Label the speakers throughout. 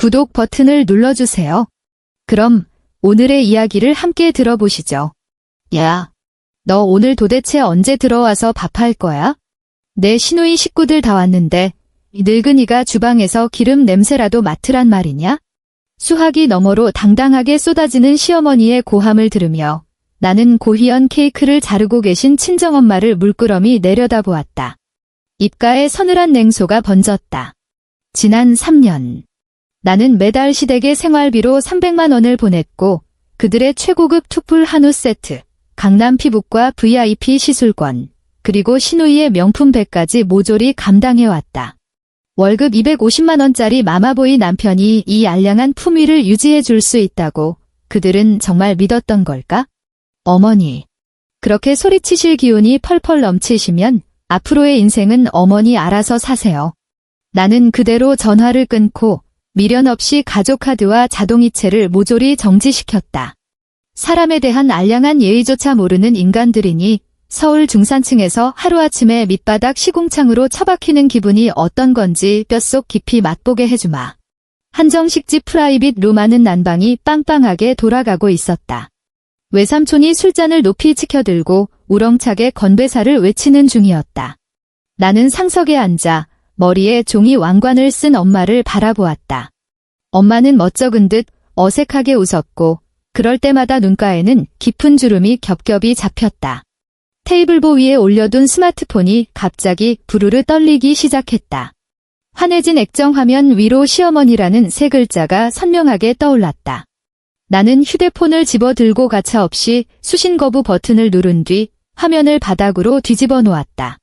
Speaker 1: 구독 버튼을 눌러주세요. 그럼 오늘의 이야기를 함께 들어보시죠. 야, 너 오늘 도대체 언제 들어와서 밥할 거야? 내 시누이 식구들 다 왔는데 이 늙은이가 주방에서 기름 냄새라도 맡으란 말이냐? 수화기 너머로 당당하게 쏟아지는 시어머니의 고함을 들으며 나는 고희연 케이크를 자르고 계신 친정엄마를 물끄러미 내려다보았다. 입가에 서늘한 냉소가 번졌다. 지난 3년. 나는 매달 시댁에 생활비로 300만 원을 보냈고 그들의 최고급 투풀 한우 세트, 강남 피부과 VIP 시술권, 그리고 시누이의 명품백까지 모조리 감당해왔다. 월급 250만 원짜리 마마보이 남편이 이 알량한 품위를 유지해 줄 수 있다고 그들은 정말 믿었던 걸까? 어머니, 그렇게 소리치실 기운이 펄펄 넘치시면 앞으로의 인생은 어머니 알아서 사세요. 나는 그대로 전화를 끊고 미련 없이 가족카드와 자동이체를 모조리 정지시켰다. 사람에 대한 알량한 예의조차 모르는 인간들이니 서울 중산층에서 하루아침에 밑바닥 시궁창으로 처박히는 기분이 어떤 건지 뼛속 깊이 맛보게 해주마. 한정식집 프라이빗 룸하는 난방이 빵빵하게 돌아가고 있었다. 외삼촌이 술잔을 높이 치켜들고 우렁차게 건배사를 외치는 중이었다. 나는 상석에 앉아 머리에 종이 왕관을 쓴 엄마를 바라보았다. 엄마는 멋쩍은 듯 어색하게 웃었고 그럴 때마다 눈가에는 깊은 주름이 겹겹이 잡혔다. 테이블보 위에 올려둔 스마트폰이 갑자기 부르르 떨리기 시작했다. 환해진 액정 화면 위로 시어머니라는 세 글자가 선명하게 떠올랐다. 나는 휴대폰을 집어들고 가차없이 수신 거부 버튼을 누른 뒤 화면을 바닥으로 뒤집어 놓았다.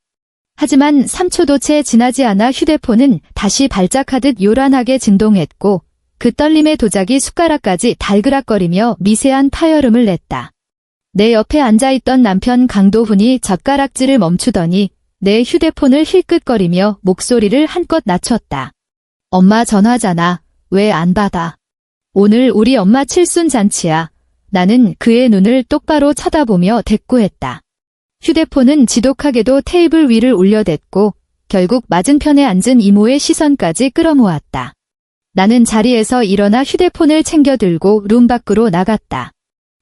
Speaker 1: 하지만 3초도 채 지나지 않아 휴대폰은 다시 발작하듯 요란하게 진동했고 그 떨림의 도자기 숟가락까지 달그락거리며 미세한 파열음을 냈다. 내 옆에 앉아있던 남편 강도훈이 젓가락질을 멈추더니 내 휴대폰을 힐끗거리며 목소리를 한껏 낮췄다. 엄마 전화잖아. 왜 안 받아? 오늘 우리 엄마 칠순 잔치야. 나는 그의 눈을 똑바로 쳐다보며 대꾸했다. 휴대폰은 지독하게도 테이블 위를 올려댔고 결국 맞은편에 앉은 이모의 시선까지 끌어모았다. 나는 자리에서 일어나 휴대폰을 챙겨 들고 룸 밖으로 나갔다.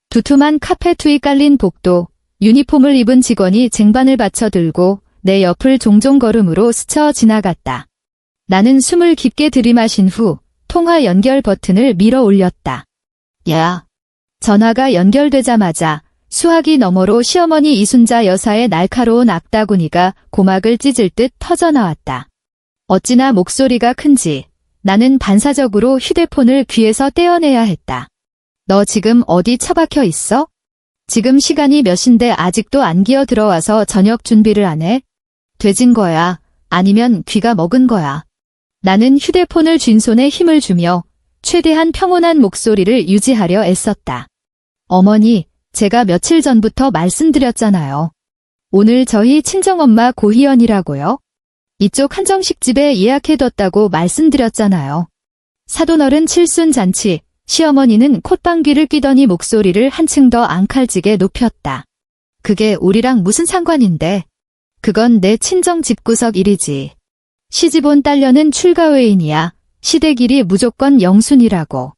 Speaker 1: 두툼한 카페 위에 깔린 복도, 유니폼을 입은 직원이 쟁반을 받쳐 들고 내 옆을 종종 걸음으로 스쳐 지나갔다. 나는 숨을 깊게 들이마신 후 통화 연결 버튼을 밀어 올렸다. 야. 전화가 연결되자마자 수화기 너머로 시어머니 이순자 여사의 날카로운 악다구니가 고막을 찢을 듯 터져나왔다. 어찌나 목소리가 큰지 나는 반사적으로 휴대폰을 귀에서 떼어내야 했다. 너 지금 어디 처박혀 있어? 지금 시간이 몇인데 아직도 안 기어 들어와서 저녁 준비를 안 해? 돼진 거야? 아니면 귀가 먹은 거야? 나는 휴대폰을 쥔 손에 힘을 주며 최대한 평온한 목소리를 유지하려 애썼다. 어머니, 제가 며칠 전부터 말씀드렸잖아요. 오늘 저희 친정엄마 고희연이라고요. 이쪽 한정식집에 예약해뒀다고 말씀드렸잖아요. 사돈어른 칠순 잔치, 시어머니는 콧방귀를 뀌더니 목소리를 한층 더 앙칼지게 높였다. 그게 우리랑 무슨 상관인데? 그건 내 친정 집구석 일이지. 시집온 딸녀는 출가외인이야. 시댁일이 무조건 영순이라고.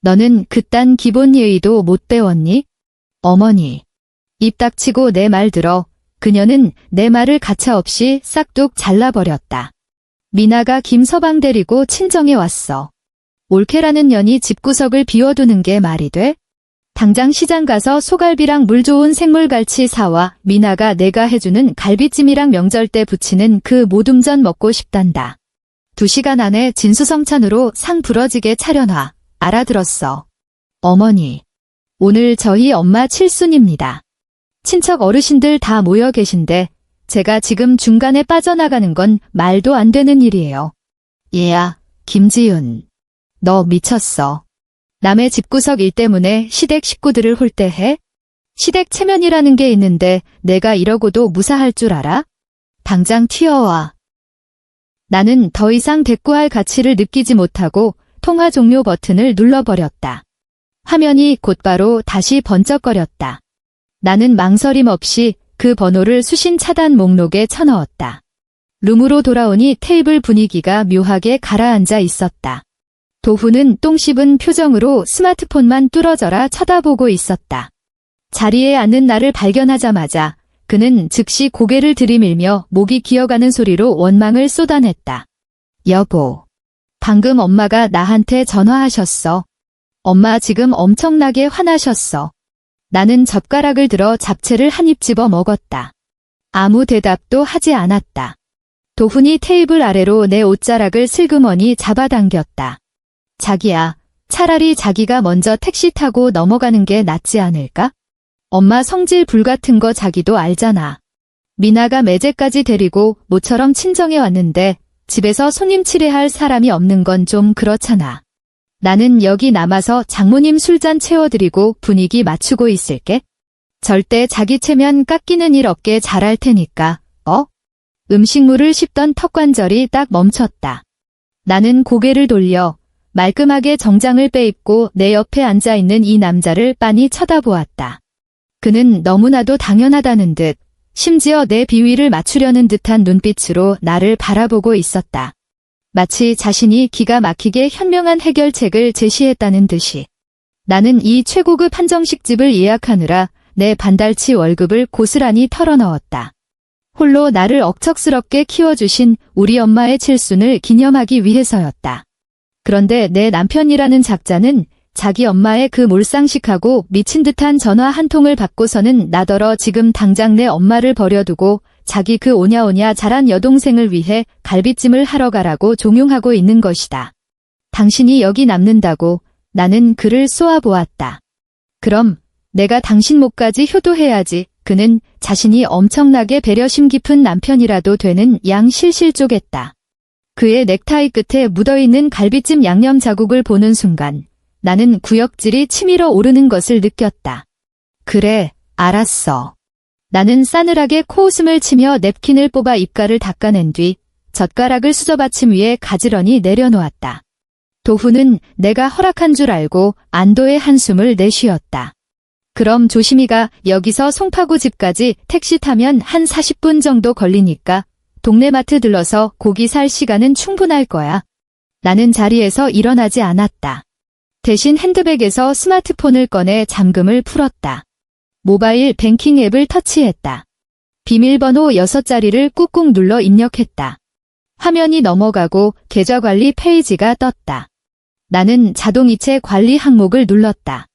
Speaker 1: 너는 그딴 기본 예의도 못 배웠니? 어머니. 입 닥치고 내 말 들어. 그녀는 내 말을 가차없이 싹둑 잘라버렸다. 미나가 김서방 데리고 친정에 왔어. 올케라는 년이 집구석을 비워두는 게 말이 돼? 당장 시장 가서 소갈비랑 물 좋은 생물갈치 사와. 미나가 내가 해주는 갈비찜이랑 명절 때 부치는 그 모둠전 먹고 싶단다. 2시간 안에 진수성찬으로 상 부러지게 차려놔. 알아들었어. 어머니. 오늘 저희 엄마 칠순입니다. 친척 어르신들 다 모여 계신데 제가 지금 중간에 빠져나가는 건 말도 안 되는 일이에요. 얘야, 김지윤. 너 미쳤어. 남의 집구석 일 때문에 시댁 식구들을 홀대해? 시댁 체면이라는 게 있는데 내가 이러고도 무사할 줄 알아? 당장 튀어와. 나는 더 이상 대꾸할 가치를 느끼지 못하고 통화 종료 버튼을 눌러버렸다. 화면이 곧바로 다시 번쩍거렸다. 나는 망설임 없이 그 번호를 수신 차단 목록에 쳐넣었다. 룸으로 돌아오니 테이블 분위기가 묘하게 가라앉아 있었다. 도훈은 똥 씹은 표정으로 스마트폰만 뚫어져라 쳐다보고 있었다. 자리에 앉는 나를 발견하자마자 그는 즉시 고개를 들이밀며 목이 기어가는 소리로 원망을 쏟아냈다. 여보, 방금 엄마가 나한테 전화하셨어. 엄마 지금 엄청나게 화나셨어. 나는 젓가락을 들어 잡채를 한 입 집어 먹었다. 아무 대답도 하지 않았다. 도훈이 테이블 아래로 내 옷자락을 슬그머니 잡아당겼다. 자기야, 차라리 자기가 먼저 택시 타고 넘어가는 게 낫지 않을까? 엄마 성질 불같은 거 자기도 알잖아. 미나가 매제까지 데리고 모처럼 친정에 왔는데 집에서 손님 치레할 사람이 없는 건 좀 그렇잖아. 나는 여기 남아서 장모님 술잔 채워드리고 분위기 맞추고 있을게. 절대 자기 체면 깎이는 일 없게 잘할 테니까, 음식물을 씹던 턱관절이 딱 멈췄다. 나는 고개를 돌려 말끔하게 정장을 빼입고 내 옆에 앉아있는 이 남자를 빤히 쳐다보았다. 그는 너무나도 당연하다는 듯, 심지어 내 비위를 맞추려는 듯한 눈빛으로 나를 바라보고 있었다. 마치 자신이 기가 막히게 현명한 해결책을 제시했다는 듯이. 나는 이 최고급 한정식집을 예약하느라 내 반달치 월급을 고스란히 털어넣었다. 홀로 나를 억척스럽게 키워주신 우리 엄마의 칠순을 기념하기 위해서였다. 그런데 내 남편이라는 작자는 자기 엄마의 그 몰상식하고 미친 듯한 전화 한 통을 받고서는 나더러 지금 당장 내 엄마를 버려두고 자기 그 오냐오냐 자란 여동생을 위해 갈비찜을 하러 가라고 종용하고 있는 것이다. 당신이 여기 남는다고 나는 그를 쏘아보았다. 그럼 내가 당신 목까지 효도해야지. 그는 자신이 엄청나게 배려심 깊은 남편이라도 되는 양 실실 쪼갰다. 그의 넥타이 끝에 묻어있는 갈비찜 양념 자국을 보는 순간 나는 구역질이 치밀어 오르는 것을 느꼈다. 그래, 알았어. 나는 싸늘하게 코웃음을 치며 냅킨을 뽑아 입가를 닦아낸 뒤 젓가락을 수저받침 위에 가지런히 내려놓았다. 도훈은 내가 허락한 줄 알고 안도의 한숨을 내쉬었다. 그럼 조심히가. 여기서 송파구 집까지 택시 타면 한 40분 정도 걸리니까 동네 마트 들러서 고기 살 시간은 충분할 거야. 나는 자리에서 일어나지 않았다. 대신 핸드백에서 스마트폰을 꺼내 잠금을 풀었다. 모바일 뱅킹 앱을 터치했다. 비밀번호 6자리를 꾹꾹 눌러 입력했다. 화면이 넘어가고 계좌 관리 페이지가 떴다. 나는 자동이체 관리 항목을 눌렀다.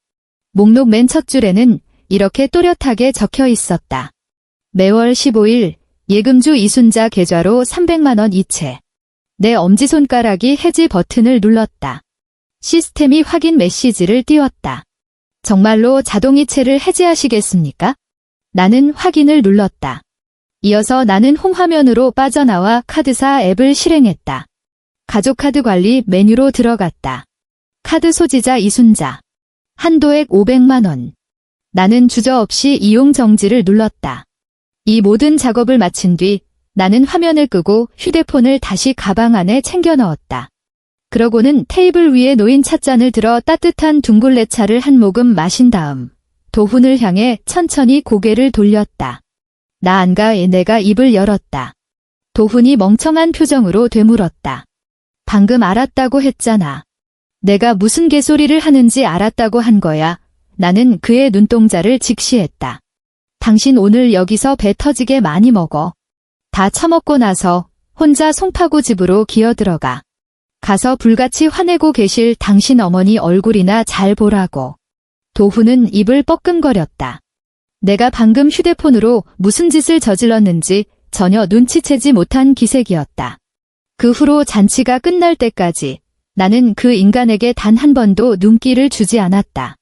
Speaker 1: 목록 맨 첫 줄에는 이렇게 또렷하게 적혀 있었다. 매월 15일 예금주 이순자 계좌로 300만 원 이체. 내 엄지손가락이 해지 버튼을 눌렀다. 시스템이 확인 메시지를 띄웠다. 정말로 자동이체를 해지하시겠습니까? 나는 확인을 눌렀다. 이어서 나는 홈화면으로 빠져나와 카드사 앱을 실행했다. 가족카드 관리 메뉴로 들어갔다. 카드 소지자 이순자. 한도액 500만 원. 나는 주저없이 이용 정지를 눌렀다. 이 모든 작업을 마친 뒤 나는 화면을 끄고 휴대폰을 다시 가방 안에 챙겨 넣었다. 그러고는 테이블 위에 놓인 찻잔을 들어 따뜻한 둥글레차를 한 모금 마신 다음 도훈을 향해 천천히 고개를 돌렸다. 나 안 가. 내가 입을 열었다. 도훈이 멍청한 표정으로 되물었다. 방금 알았다고 했잖아. 내가 무슨 개소리를 하는지 알았다고 한 거야. 나는 그의 눈동자를 직시했다. 당신 오늘 여기서 배 터지게 많이 먹어. 다 처먹고 나서 혼자 송파구 집으로 기어들어가. 가서 불같이 화내고 계실 당신 어머니 얼굴이나 잘 보라고. 도훈은 입을 뻐끔거렸다. 내가 방금 휴대폰으로 무슨 짓을 저질렀는지 전혀 눈치채지 못한 기색이었다. 그 후로 잔치가 끝날 때까지 나는 그 인간에게 단 한 번도 눈길을 주지 않았다.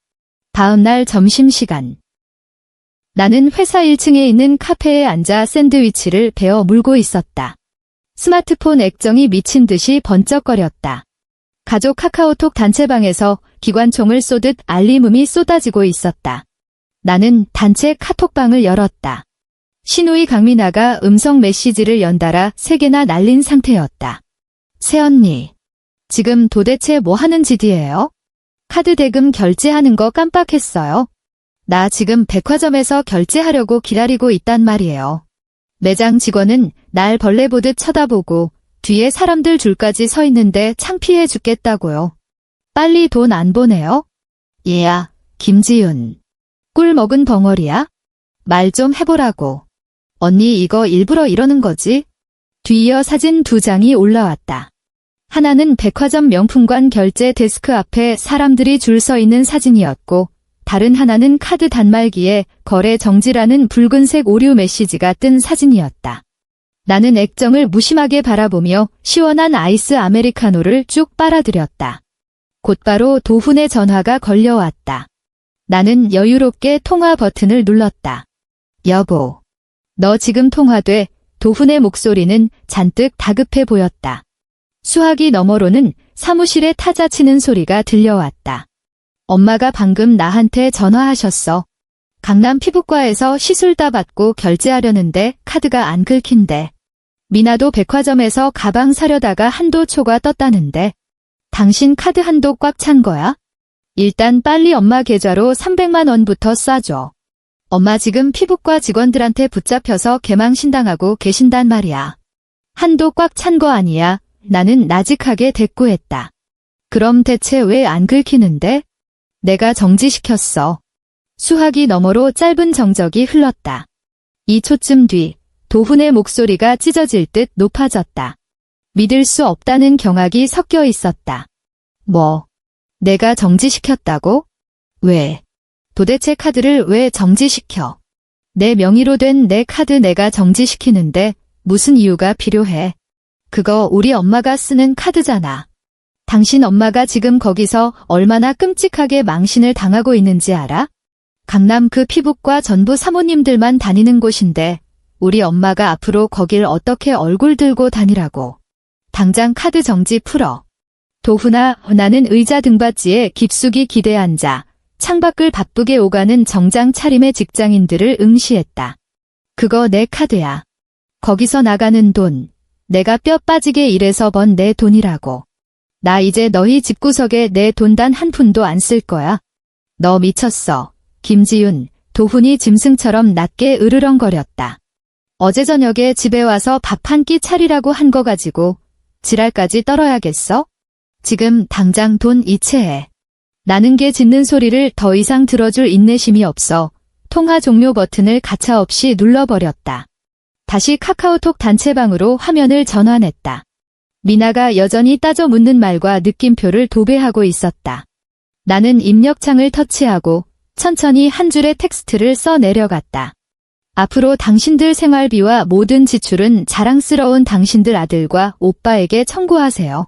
Speaker 1: 다음 날 점심시간. 나는 회사 1층에 있는 카페에 앉아 샌드위치를 베어 물고 있었다. 스마트폰 액정이 미친 듯이 번쩍거렸다. 가족 카카오톡 단체방에서 기관총을 쏘듯 알림음이 쏟아지고 있었다. 나는 단체 카톡방을 열었다. 시누이 강민아가 음성 메시지를 연달아 3개나 날린 상태였다. 새언니, 지금 도대체 뭐 하는 짓이에요? 카드 대금 결제하는 거 깜빡했어요. 나 지금 백화점에서 결제하려고 기다리고 있단 말이에요. 매장 직원은 날 벌레 보듯 쳐다보고 뒤에 사람들 줄까지 서 있는데 창피해 죽겠다고요. 빨리 돈 안 보내요? 얘야, 김지윤. 꿀 먹은 벙어리야? 말 좀 해보라고. 언니 이거 일부러 이러는 거지? 뒤이어 사진 2장이 올라왔다. 하나는 백화점 명품관 결제 데스크 앞에 사람들이 줄 서 있는 사진이었고, 다른 하나는 카드 단말기에 거래 정지라는 붉은색 오류 메시지가 뜬 사진이었다. 나는 액정을 무심하게 바라보며 시원한 아이스 아메리카노를 쭉 빨아들였다. 곧바로 도훈의 전화가 걸려왔다. 나는 여유롭게 통화 버튼을 눌렀다. 여보, 너 지금 통화돼. 도훈의 목소리는 잔뜩 다급해 보였다. 수화기 너머로는 사무실에 타자 치는 소리가 들려왔다. 엄마가 방금 나한테 전화하셨어. 강남 피부과에서 시술 다 받고 결제하려는데 카드가 안 긁힌대. 미나도 백화점에서 가방 사려다가 한도 초과 떴다는데. 당신 카드 한도 꽉 찬 거야? 일단 빨리 엄마 계좌로 300만 원부터 쏴줘. 엄마 지금 피부과 직원들한테 붙잡혀서 개망신당하고 계신단 말이야. 한도 꽉 찬 거 아니야. 나는 나직하게 대꾸했다. 그럼 대체 왜 안 긁히는데? 내가 정지시켰어. 수화기 너머로 짧은 정적이 흘렀다. 2초쯤 뒤 도훈의 목소리가 찢어질 듯 높아졌다. 믿을 수 없다는 경악이 섞여 있었다. 뭐? 내가 정지시켰다고? 왜? 도대체 카드를 왜 정지시켜? 내 명의로 된 내 카드 내가 정지시키는데 무슨 이유가 필요해? 그거 우리 엄마가 쓰는 카드잖아. 당신 엄마가 지금 거기서 얼마나 끔찍하게 망신을 당하고 있는지 알아? 강남 그 피부과 전부 사모님들만 다니는 곳인데 우리 엄마가 앞으로 거길 어떻게 얼굴 들고 다니라고. 당장 카드 정지 풀어. 도훈아, 나는 의자 등받이에 깊숙이 기대 앉아 창밖을 바쁘게 오가는 정장 차림의 직장인들을 응시했다. 그거 내 카드야. 거기서 나가는 돈, 내가 뼈 빠지게 일해서 번 내 돈이라고. 나 이제 너희 집구석에 내 돈 단 한 푼도 안 쓸 거야. 너 미쳤어. 김지윤, 도훈이 짐승처럼 낮게 으르렁거렸다. 어제 저녁에 집에 와서 밥 한 끼 차리라고 한 거 가지고 지랄까지 떨어야겠어? 지금 당장 돈 이체해. 나는 개 짖는 소리를 더 이상 들어줄 인내심이 없어 통화 종료 버튼을 가차없이 눌러버렸다. 다시 카카오톡 단체방으로 화면을 전환했다. 미나가 여전히 따져 묻는 말과 느낌표를 도배하고 있었다. 나는 입력창을 터치하고 천천히 한 줄의 텍스트를 써 내려갔다. 앞으로 당신들 생활비와 모든 지출은 자랑스러운 당신들 아들과 오빠에게 청구하세요.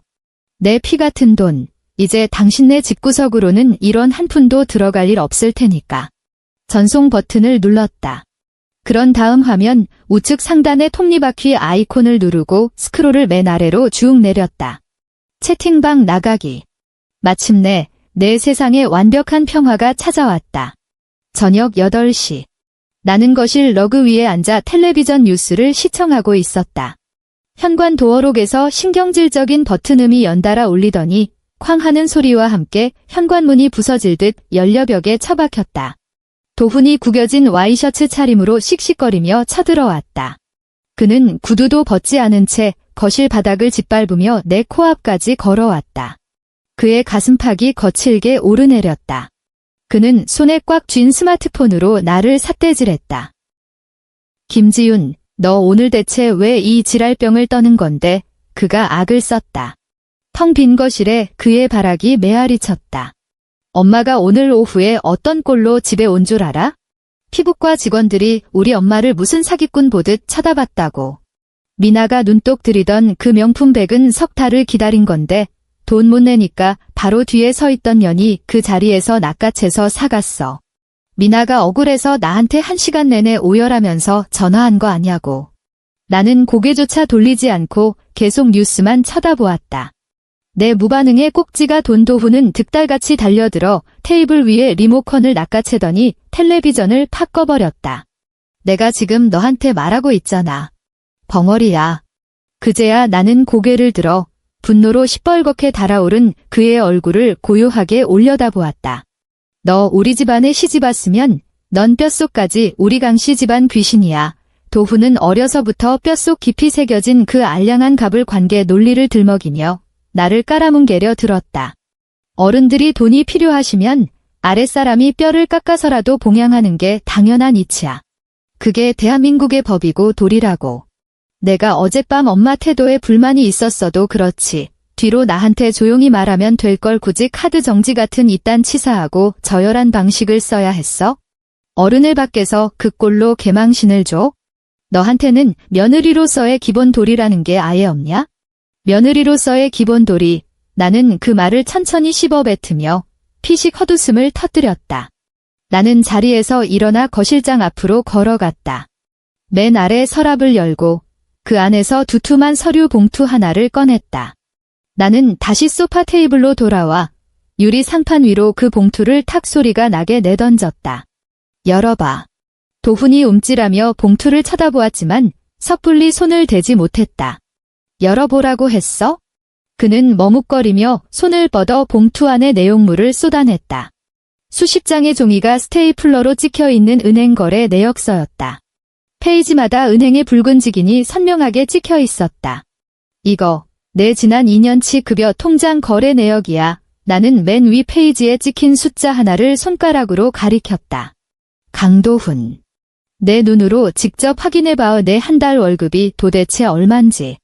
Speaker 1: 내 피 같은 돈, 이제 당신네 집구석으로는 1원 한 푼도 들어갈 일 없을 테니까. 전송 버튼을 눌렀다. 그런 다음 화면 우측 상단의 톱니바퀴 아이콘을 누르고 스크롤을 맨 아래로 쭉 내렸다. 채팅방 나가기. 마침내 내 세상에 완벽한 평화가 찾아왔다. 저녁 8시. 나는 거실 러그 위에 앉아 텔레비전 뉴스를 시청하고 있었다. 현관 도어록에서 신경질적인 버튼음이 연달아 울리더니 쾅 하는 소리와 함께 현관문이 부서질 듯 열려벽에 처박혔다. 도훈이 구겨진 와이셔츠 차림으로 씩씩거리며 쳐들어왔다. 그는 구두도 벗지 않은 채 거실 바닥을 짓밟으며 내 코앞까지 걸어왔다. 그의 가슴팍이 거칠게 오르내렸다. 그는 손에 꽉 쥔 스마트폰으로 나를 삿대질했다. 김지윤, 너 오늘 대체 왜 이 지랄병을 떠는 건데? 그가 악을 썼다. 텅 빈 거실에 그의 발악이 메아리 쳤다. 엄마가 오늘 오후에 어떤 꼴로 집에 온 줄 알아? 피부과 직원들이 우리 엄마를 무슨 사기꾼 보듯 쳐다봤다고. 미나가 눈독 들이던 그 명품백은 석 달을 기다린 건데 돈 못 내니까 바로 뒤에 서 있던 년이 그 자리에서 낚아채서 사갔어. 미나가 억울해서 나한테 1시간 내내 오열하면서 전화한 거 아냐고. 나는 고개조차 돌리지 않고 계속 뉴스만 쳐다보았다. 내 무반응의 꼭지가 돈. 도훈은 득달같이 달려들어 테이블 위에 리모컨을 낚아채더니 텔레비전을 팍 꺼버렸다. 내가 지금 너한테 말하고 있잖아. 벙어리야. 그제야 나는 고개를 들어 분노로 시뻘겋게 달아오른 그의 얼굴을 고요하게 올려다보았다. 너 우리 집안에 시집 왔으면 넌 뼛속까지 우리 강씨 집안 귀신이야. 도훈은 어려서부터 뼛속 깊이 새겨진 그 알량한 갑을 관계 논리를 들먹이며 나를 깔아뭉개려 들었다. 어른들이 돈이 필요하시면 아랫사람이 뼈를 깎아서라도 봉양하는 게 당연한 이치야. 그게 대한민국의 법이고 도리라고. 내가 어젯밤 엄마 태도에 불만이 있었어도 그렇지. 뒤로 나한테 조용히 말하면 될 걸 굳이 카드 정지 같은 이딴 치사하고 저열한 방식을 써야 했어? 어른을 밖에서 그 꼴로 개망신을 줘? 너한테는 며느리로서의 기본 도리라는 게 아예 없냐? 며느리로서의 기본 도리, 나는 그 말을 천천히 씹어뱉으며 피식 헛웃음을 터뜨렸다. 나는 자리에서 일어나 거실장 앞으로 걸어갔다. 맨 아래 서랍을 열고 그 안에서 두툼한 서류 봉투 하나를 꺼냈다. 나는 다시 소파 테이블로 돌아와 유리 상판 위로 그 봉투를 탁 소리가 나게 내던졌다. 열어봐. 도훈이 움찔하며 봉투를 쳐다보았지만 섣불리 손을 대지 못했다. 열어보라고 했어? 그는 머뭇거리며 손을 뻗어 봉투 안의 내용물을 쏟아냈다. 수십 장의 종이가 스테이플러로 찍혀있는 은행거래 내역서였다. 페이지마다 은행의 붉은 직인이 선명하게 찍혀 있었다. 이거 내 지난 2년치 급여 통장 거래 내역이야. 나는 맨 위 페이지에 찍힌 숫자 하나를 손가락으로 가리켰다. 강도훈. 내 눈으로 직접 확인해봐. 내 한 달 월급이 도대체 얼만지.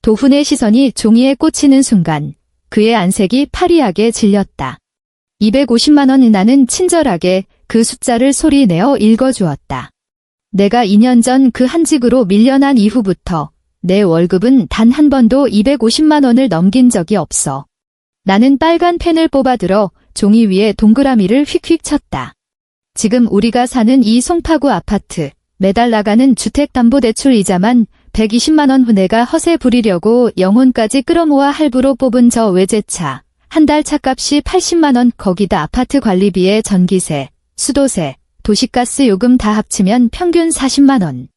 Speaker 1: 도훈의 시선이 종이에 꽂히는 순간 그의 안색이 파리하게 질렸다. 250만 원. 나는 친절하게 그 숫자를 소리내어 읽어주었다. 내가 2년 전 그 한직으로 밀려난 이후부터 내 월급은 단 한 번도 250만 원을 넘긴 적이 없어. 나는 빨간 펜을 뽑아들어 종이 위에 동그라미를 휙휙 쳤다. 지금 우리가 사는 이 송파구 아파트, 매달 나가는 주택담보대출 이자만 120만 원. 내가 허세 부리려고 영혼까지 끌어모아 할부로 뽑은 저 외제차, 한 달 차값이 80만 원. 거기다 아파트 관리비에 전기세, 수도세, 도시가스 요금 다 합치면 평균 40만 원.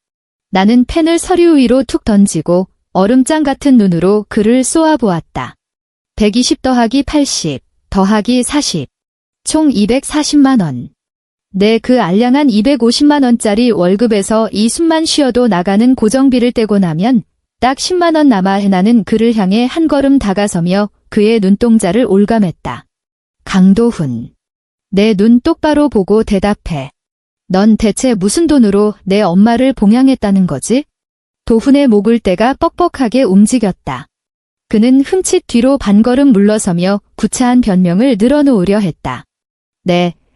Speaker 1: 나는 펜을 서류 위로 툭 던지고 얼음장 같은 눈으로 그를 쏘아보았다. 120 더하기 80 더하기 40. 총 240만 원. 내 그 알량한 250만 원짜리 월급에서 이 숨만 쉬어도 나가는 고정비를 떼고 나면 딱 10만 원 남아. 나는 그를 향해 한 걸음 다가서며 그의 눈동자를 올감했다. 강도훈. 내 눈 똑바로 보고 대답해. 넌 대체 무슨 돈으로 내 엄마를 봉양했다는 거지? 도훈의 목을대가 뻑뻑하게 움직였다. 그는 흠칫 뒤로 반걸음 물러서며 구차한 변명을 늘어놓으려 했다.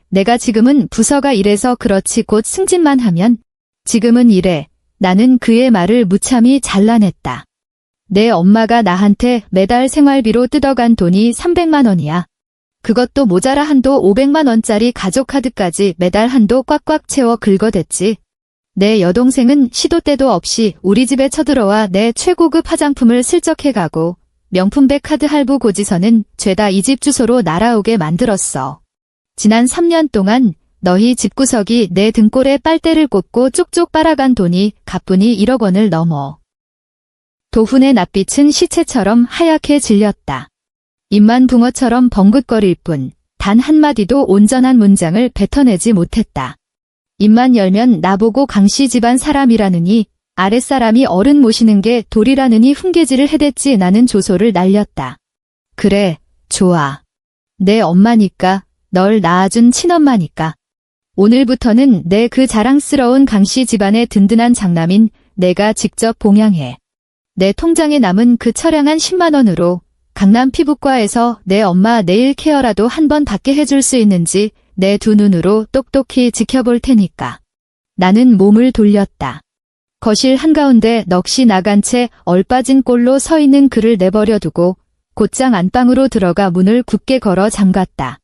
Speaker 1: 내가 지금은 부서가 이래서 그렇지 곧 승진만 하면 지금은 이래. 나는 그의 말을 무참히 잘라냈다. 내 엄마가 나한테 매달 생활비로 뜯어간 돈이 300만 원이야. 그것도 모자라 한도 500만 원짜리 가족카드까지 매달 한도 꽉꽉 채워 긁어댔지. 내 여동생은 시도 때도 없이 우리 집에 쳐들어와 내 최고급 화장품을 슬쩍 해가고 명품백 카드 할부 고지서는 죄다 이 집 주소로 날아오게 만들었어. 지난 3년 동안 너희 집구석이 내 등골에 빨대를 꽂고 쪽쪽 빨아간 돈이 가뿐히 1억 원을 넘어. 도훈의 낯빛은 시체처럼 하얗게 질렸다. 입만 붕어처럼 벙긋거릴 뿐 단 한마디도 온전한 문장을 뱉어내지 못했다. 입만 열면 나보고 강씨 집안 사람이라느니 아랫사람이 어른 모시는 게 도리라느니 훈계질을 해댔지. 나는 조소를 날렸다. 그래, 좋아. 내 엄마니까, 널 낳아준 친엄마니까. 오늘부터는 내 그 자랑스러운 강씨 집안의 든든한 장남인 내가 직접 봉양해. 내 통장에 남은 그 처량한 10만 원으로 강남 피부과에서 내 엄마 네일 케어라도 한 번 받게 해줄 수 있는지 내 두 눈으로 똑똑히 지켜볼 테니까. 나는 몸을 돌렸다. 거실 한가운데 넋이 나간 채 얼빠진 꼴로 서 있는 그를 내버려 두고 곧장 안방으로 들어가 문을 굳게 걸어 잠갔다.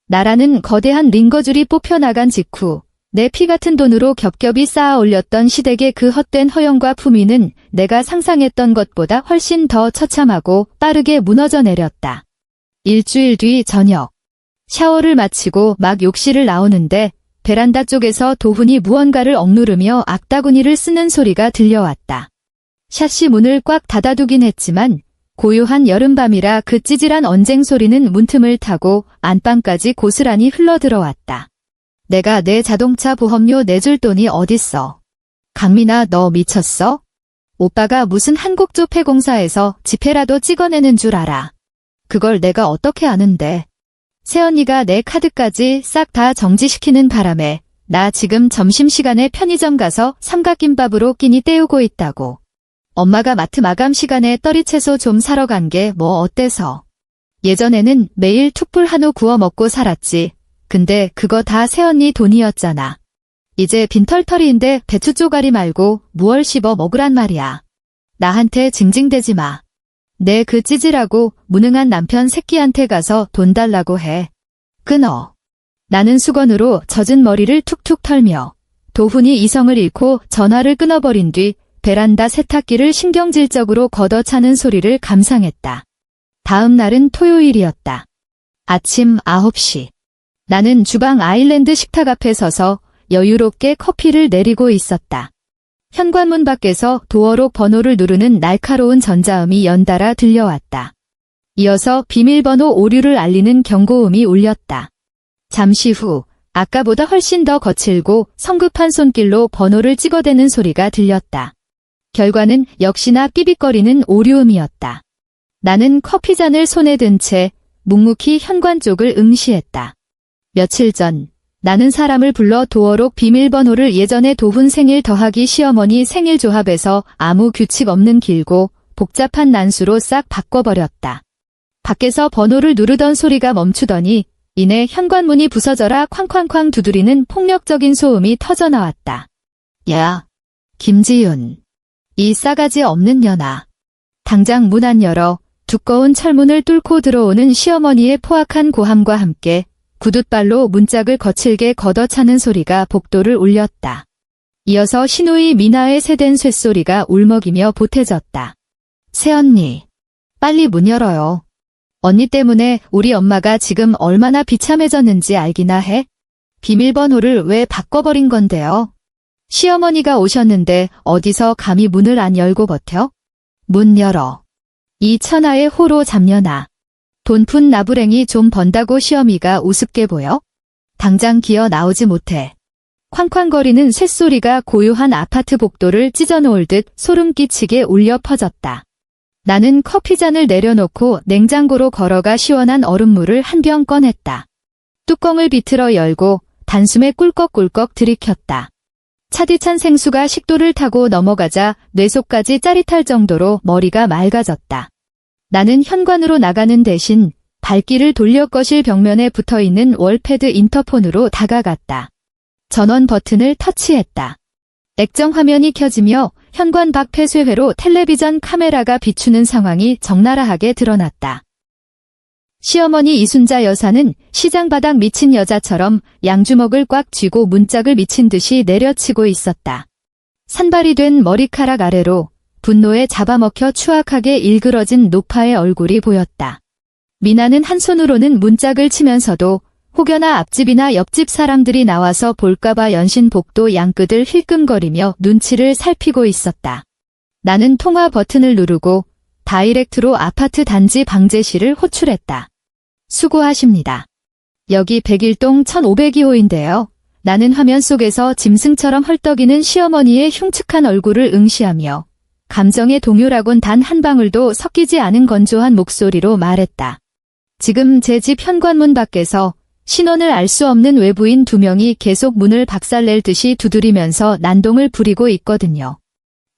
Speaker 1: 나라는 거대한 링거줄이 뽑혀나간 직후 내 피 같은 돈으로 겹겹이 쌓아 올렸던 시댁의 그 헛된 허영과 품위는 내가 상상했던 것보다 훨씬 더 처참하고 빠르게 무너져 내렸다. 일주일 뒤 저녁. 샤워를 마치고 막 욕실을 나오는데 베란다 쪽에서 도훈이 무언가를 억누르며 악다구니를 쓰는 소리가 들려왔다. 샷시 문을 꽉 닫아두긴 했지만 고요한 여름밤이라 그 찌질한 언쟁 소리는 문틈을 타고 안방까지 고스란히 흘러들어왔다. 내가 내 자동차 보험료 내줄 돈이 어딨어. 강민아, 너 미쳤어? 오빠가 무슨 한국조 폐공사에서 지폐라도 찍어내는 줄 알아. 그걸 내가 어떻게 아는데. 새언니가 내 카드까지 싹 다 정지시키는 바람에 나 지금 점심시간에 편의점 가서 삼각김밥으로 끼니 때우고 있다고. 엄마가 마트 마감 시간에 떨이채소 좀 사러 간 게 뭐 어때서. 예전에는 매일 툭불 한우 구워 먹고 살았지. 근데 그거 다 새언니 돈이었잖아. 이제 빈털터리인데 배추 쪼가리 말고 무얼 씹어 먹으란 말이야. 나한테 징징대지 마. 내 그 찌질하고 무능한 남편 새끼한테 가서 돈 달라고 해. 끊어. 나는 수건으로 젖은 머리를 툭툭 털며 도훈이 이성을 잃고 전화를 끊어버린 뒤 베란다 세탁기를 신경질적으로 걷어차는 소리를 감상했다. 다음 날은 토요일이었다. 아침 9시. 나는 주방 아일랜드 식탁 앞에 서서 여유롭게 커피를 내리고 있었다. 현관문 밖에서 도어록 번호를 누르는 날카로운 전자음이 연달아 들려왔다. 이어서 비밀번호 오류를 알리는 경고음이 울렸다. 잠시 후 아까보다 훨씬 더 거칠고 성급한 손길로 번호를 찍어대는 소리가 들렸다. 결과는 역시나 삐빅거리는 오류음이었다. 나는 커피잔을 손에 든 채 묵묵히 현관 쪽을 응시했다. 며칠 전 나는 사람을 불러 도어록 비밀번호를 예전에 도훈 생일 더하기 시어머니 생일 조합에서 아무 규칙 없는 길고 복잡한 난수로 싹 바꿔버렸다. 밖에서 번호를 누르던 소리가 멈추더니 이내 현관문이 부서져라 쾅쾅쾅 두드리는 폭력적인 소음이 터져나왔다. 야, 김지윤. 이 싸가지 없는 년아. 당장 문 안 열어. 두꺼운 철문을 뚫고 들어오는 시어머니의 포악한 고함과 함께 구둣발로 문짝을 거칠게 걷어차는 소리가 복도를 울렸다. 이어서 시누이 미나의 새된 쇳소리가 울먹이며 보태졌다. 새언니, 빨리 문 열어요. 언니 때문에 우리 엄마가 지금 얼마나 비참해졌는지 알기나 해? 비밀번호를 왜 바꿔버린 건데요? 시어머니가 오셨는데 어디서 감히 문을 안 열고 버텨? 문 열어. 이 천하의 호로 잡녀나. 돈푼 나부랭이 좀 번다고 시어미가 우습게 보여? 당장 기어 나오지 못해. 쾅쾅거리는 쇳소리가 고요한 아파트 복도를 찢어놓을 듯 소름 끼치게 울려 퍼졌다. 나는 커피잔을 내려놓고 냉장고로 걸어가 시원한 얼음물을 한 병 꺼냈다. 뚜껑을 비틀어 열고 단숨에 꿀꺽꿀꺽 들이켰다. 차디찬 생수가 식도를 타고 넘어가자 뇌속까지 짜릿할 정도로 머리가 맑아졌다. 나는 현관으로 나가는 대신 발길을 돌려 거실 벽면에 붙어있는 월패드 인터폰으로 다가갔다. 전원 버튼을 터치했다. 액정 화면이 켜지며 현관 밖 폐쇄회로 텔레비전 카메라가 비추는 상황이 적나라하게 드러났다. 시어머니 이순자 여사는 시장 바닥 미친 여자처럼 양주먹을 꽉 쥐고 문짝을 미친 듯이 내려치고 있었다. 산발이 된 머리카락 아래로 분노에 잡아먹혀 추악하게 일그러진 노파의 얼굴이 보였다. 미나는 한 손으로는 문짝을 치면서도 혹여나 앞집이나 옆집 사람들이 나와서 볼까봐 연신복도 양끝을 힐끔거리며 눈치를 살피고 있었다. 나는 통화 버튼을 누르고 다이렉트로 아파트 단지 방제실을 호출했다. 수고하십니다. 여기 101동 1502호인데요. 나는 화면 속에서 짐승처럼 헐떡이는 시어머니의 흉측한 얼굴을 응시하며 감정의 동요라곤 단 한 방울도 섞이지 않은 건조한 목소리로 말했다. 지금 제 집 현관문 밖에서 신원을 알 수 없는 외부인 2명이 계속 문을 박살낼 듯이 두드리면서 난동을 부리고 있거든요.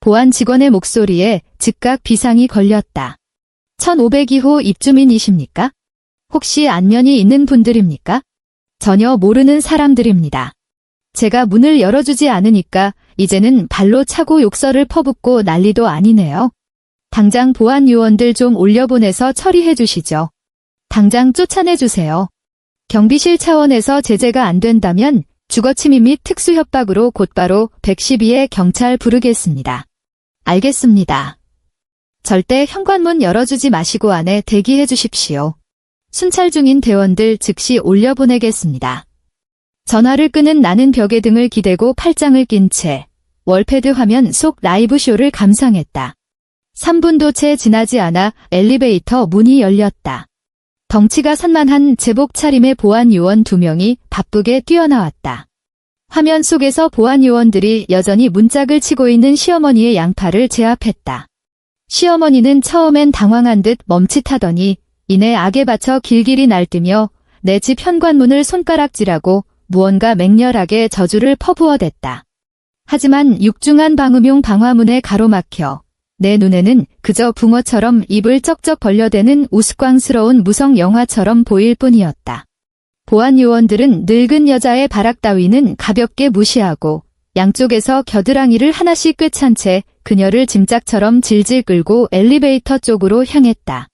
Speaker 1: 보안 직원의 목소리에 즉각 비상이 걸렸다. 1502호 입주민이십니까? 혹시 안면이 있는 분들입니까? 전혀 모르는 사람들입니다. 제가 문을 열어주지 않으니까 이제는 발로 차고 욕설을 퍼붓고 난리도 아니네요. 당장 보안 요원들 좀 올려보내서 처리해 주시죠. 당장 쫓아내주세요. 경비실 차원에서 제재가 안 된다면 주거침입 및 특수협박으로 곧바로 112에 경찰 부르겠습니다. 알겠습니다. 절대 현관문 열어주지 마시고 안에 대기해 주십시오. 순찰 중인 대원들 즉시 올려보내겠습니다. 전화를 끄는 나는 벽에 등을 기대고 팔짱을 낀 채 월패드 화면 속 라이브쇼를 감상했다. 3분도 채 지나지 않아 엘리베이터 문이 열렸다. 덩치가 산만한 제복 차림의 보안 요원 2명이 바쁘게 뛰어나왔다. 화면 속에서 보안 요원들이 여전히 문짝을 치고 있는 시어머니의 양팔을 제압했다. 시어머니는 처음엔 당황한 듯 멈칫하더니 이내 악에 받쳐 길길이 날뛰며 내 집 현관문을 손가락질하고 무언가 맹렬하게 저주를 퍼부어댔다. 하지만 육중한 방음용 방화문에 가로막혀 내 눈에는 그저 붕어처럼 입을 쩍쩍 벌려대는 우스꽝스러운 무성 영화처럼 보일 뿐이었다. 보안 요원들은 늙은 여자의 발악 따위는 가볍게 무시하고 양쪽에서 겨드랑이를 하나씩 꿰찬 채 그녀를 짐짝처럼 질질 끌고 엘리베이터 쪽으로 향했다.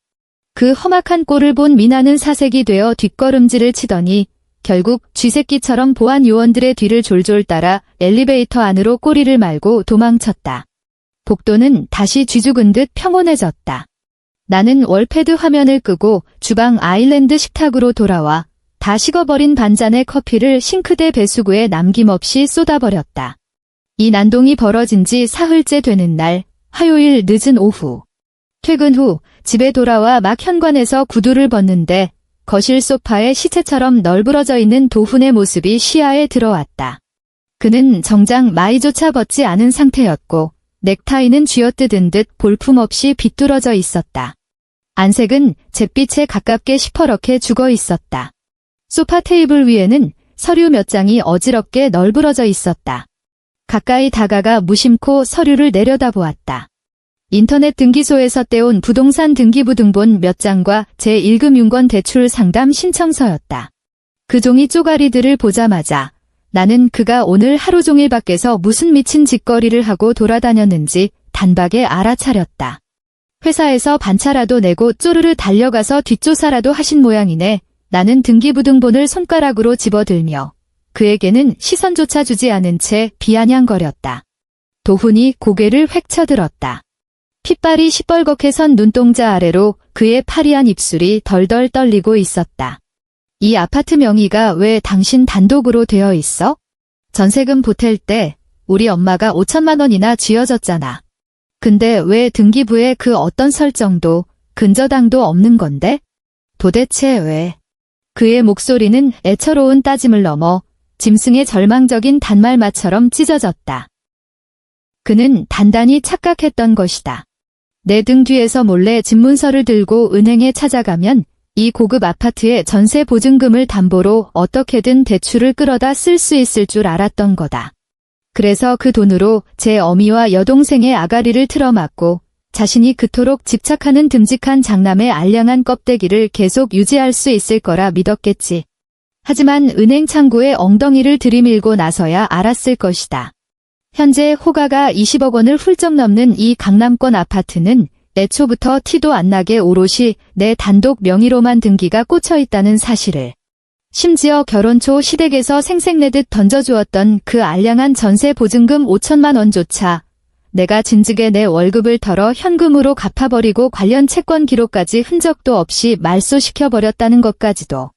Speaker 1: 그 험악한 꼴을 본 미나는 사색이 되어 뒷걸음질을 치더니 결국 쥐새끼처럼 보안 요원들의 뒤를 졸졸 따라 엘리베이터 안으로 꼬리를 말고 도망쳤다. 복도는 다시 쥐죽은 듯 평온해졌다. 나는 월패드 화면을 끄고 주방 아일랜드 식탁으로 돌아와 다 식어버린 반잔의 커피를 싱크대 배수구에 남김없이 쏟아버렸다. 이 난동이 벌어진 지 사흘째 되는 날, 화요일 늦은 오후. 퇴근 후 집에 돌아와 막 현관에서 구두를 벗는데 거실 소파에 시체처럼 널브러져 있는 도훈의 모습이 시야에 들어왔다. 그는 정작 마이조차 벗지 않은 상태였고 넥타이는 쥐어뜯은 듯 볼품없이 비뚤어져 있었다. 안색은 잿빛에 가깝게 시퍼렇게 죽어 있었다. 소파 테이블 위에는 서류 몇 장이 어지럽게 널브러져 있었다. 가까이 다가가 무심코 서류를 내려다보았다. 인터넷 등기소에서 떼온 부동산 등기부 등본 몇 장과 제1금 윤권 대출 상담 신청서였다. 그 종이 쪼가리들을 보자마자 나는 그가 오늘 하루 종일 밖에서 무슨 미친 짓거리를 하고 돌아다녔는지 단박에 알아차렸다. 회사에서 반차라도 내고 쪼르르 달려가서 뒷조사라도 하신 모양이네. 나는 등기부 등본을 손가락으로 집어들며 그에게는 시선조차 주지 않은 채 비아냥거렸다. 도훈이 고개를 획 쳐들었다. 핏발이 시뻘겋게 선 눈동자 아래로 그의 파리한 입술이 덜덜 떨리고 있었다. 이 아파트 명의가 왜 당신 단독으로 되어 있어? 전세금 보탤 때 우리 엄마가 5천만 원이나 쥐어졌잖아. 근데 왜 등기부에 그 어떤 설정도 근저당도 없는 건데? 도대체 왜? 그의 목소리는 애처로운 따짐을 넘어 짐승의 절망적인 단말마처럼 찢어졌다. 그는 단단히 착각했던 것이다. 내 등 뒤에서 몰래 집문서를 들고 은행에 찾아가면 이 고급 아파트의 전세 보증금을 담보로 어떻게든 대출을 끌어다 쓸 수 있을 줄 알았던 거다. 그래서 그 돈으로 제 어미와 여동생의 아가리를 틀어막고 자신이 그토록 집착하는 듬직한 장남의 알량한 껍데기를 계속 유지할 수 있을 거라 믿었겠지. 하지만 은행 창구에 엉덩이를 들이밀고 나서야 알았을 것이다. 현재 호가가 20억 원을 훌쩍 넘는 이 강남권 아파트는 애초부터 티도 안 나게 오롯이 내 단독 명의로만 등기가 꽂혀 있다는 사실을. 심지어 결혼 초 시댁에서 생색내듯 던져주었던 그 알량한 전세 보증금 5천만 원조차 내가 진즉에 내 월급을 털어 현금으로 갚아버리고 관련 채권 기록까지 흔적도 없이 말소시켜버렸다는 것까지도.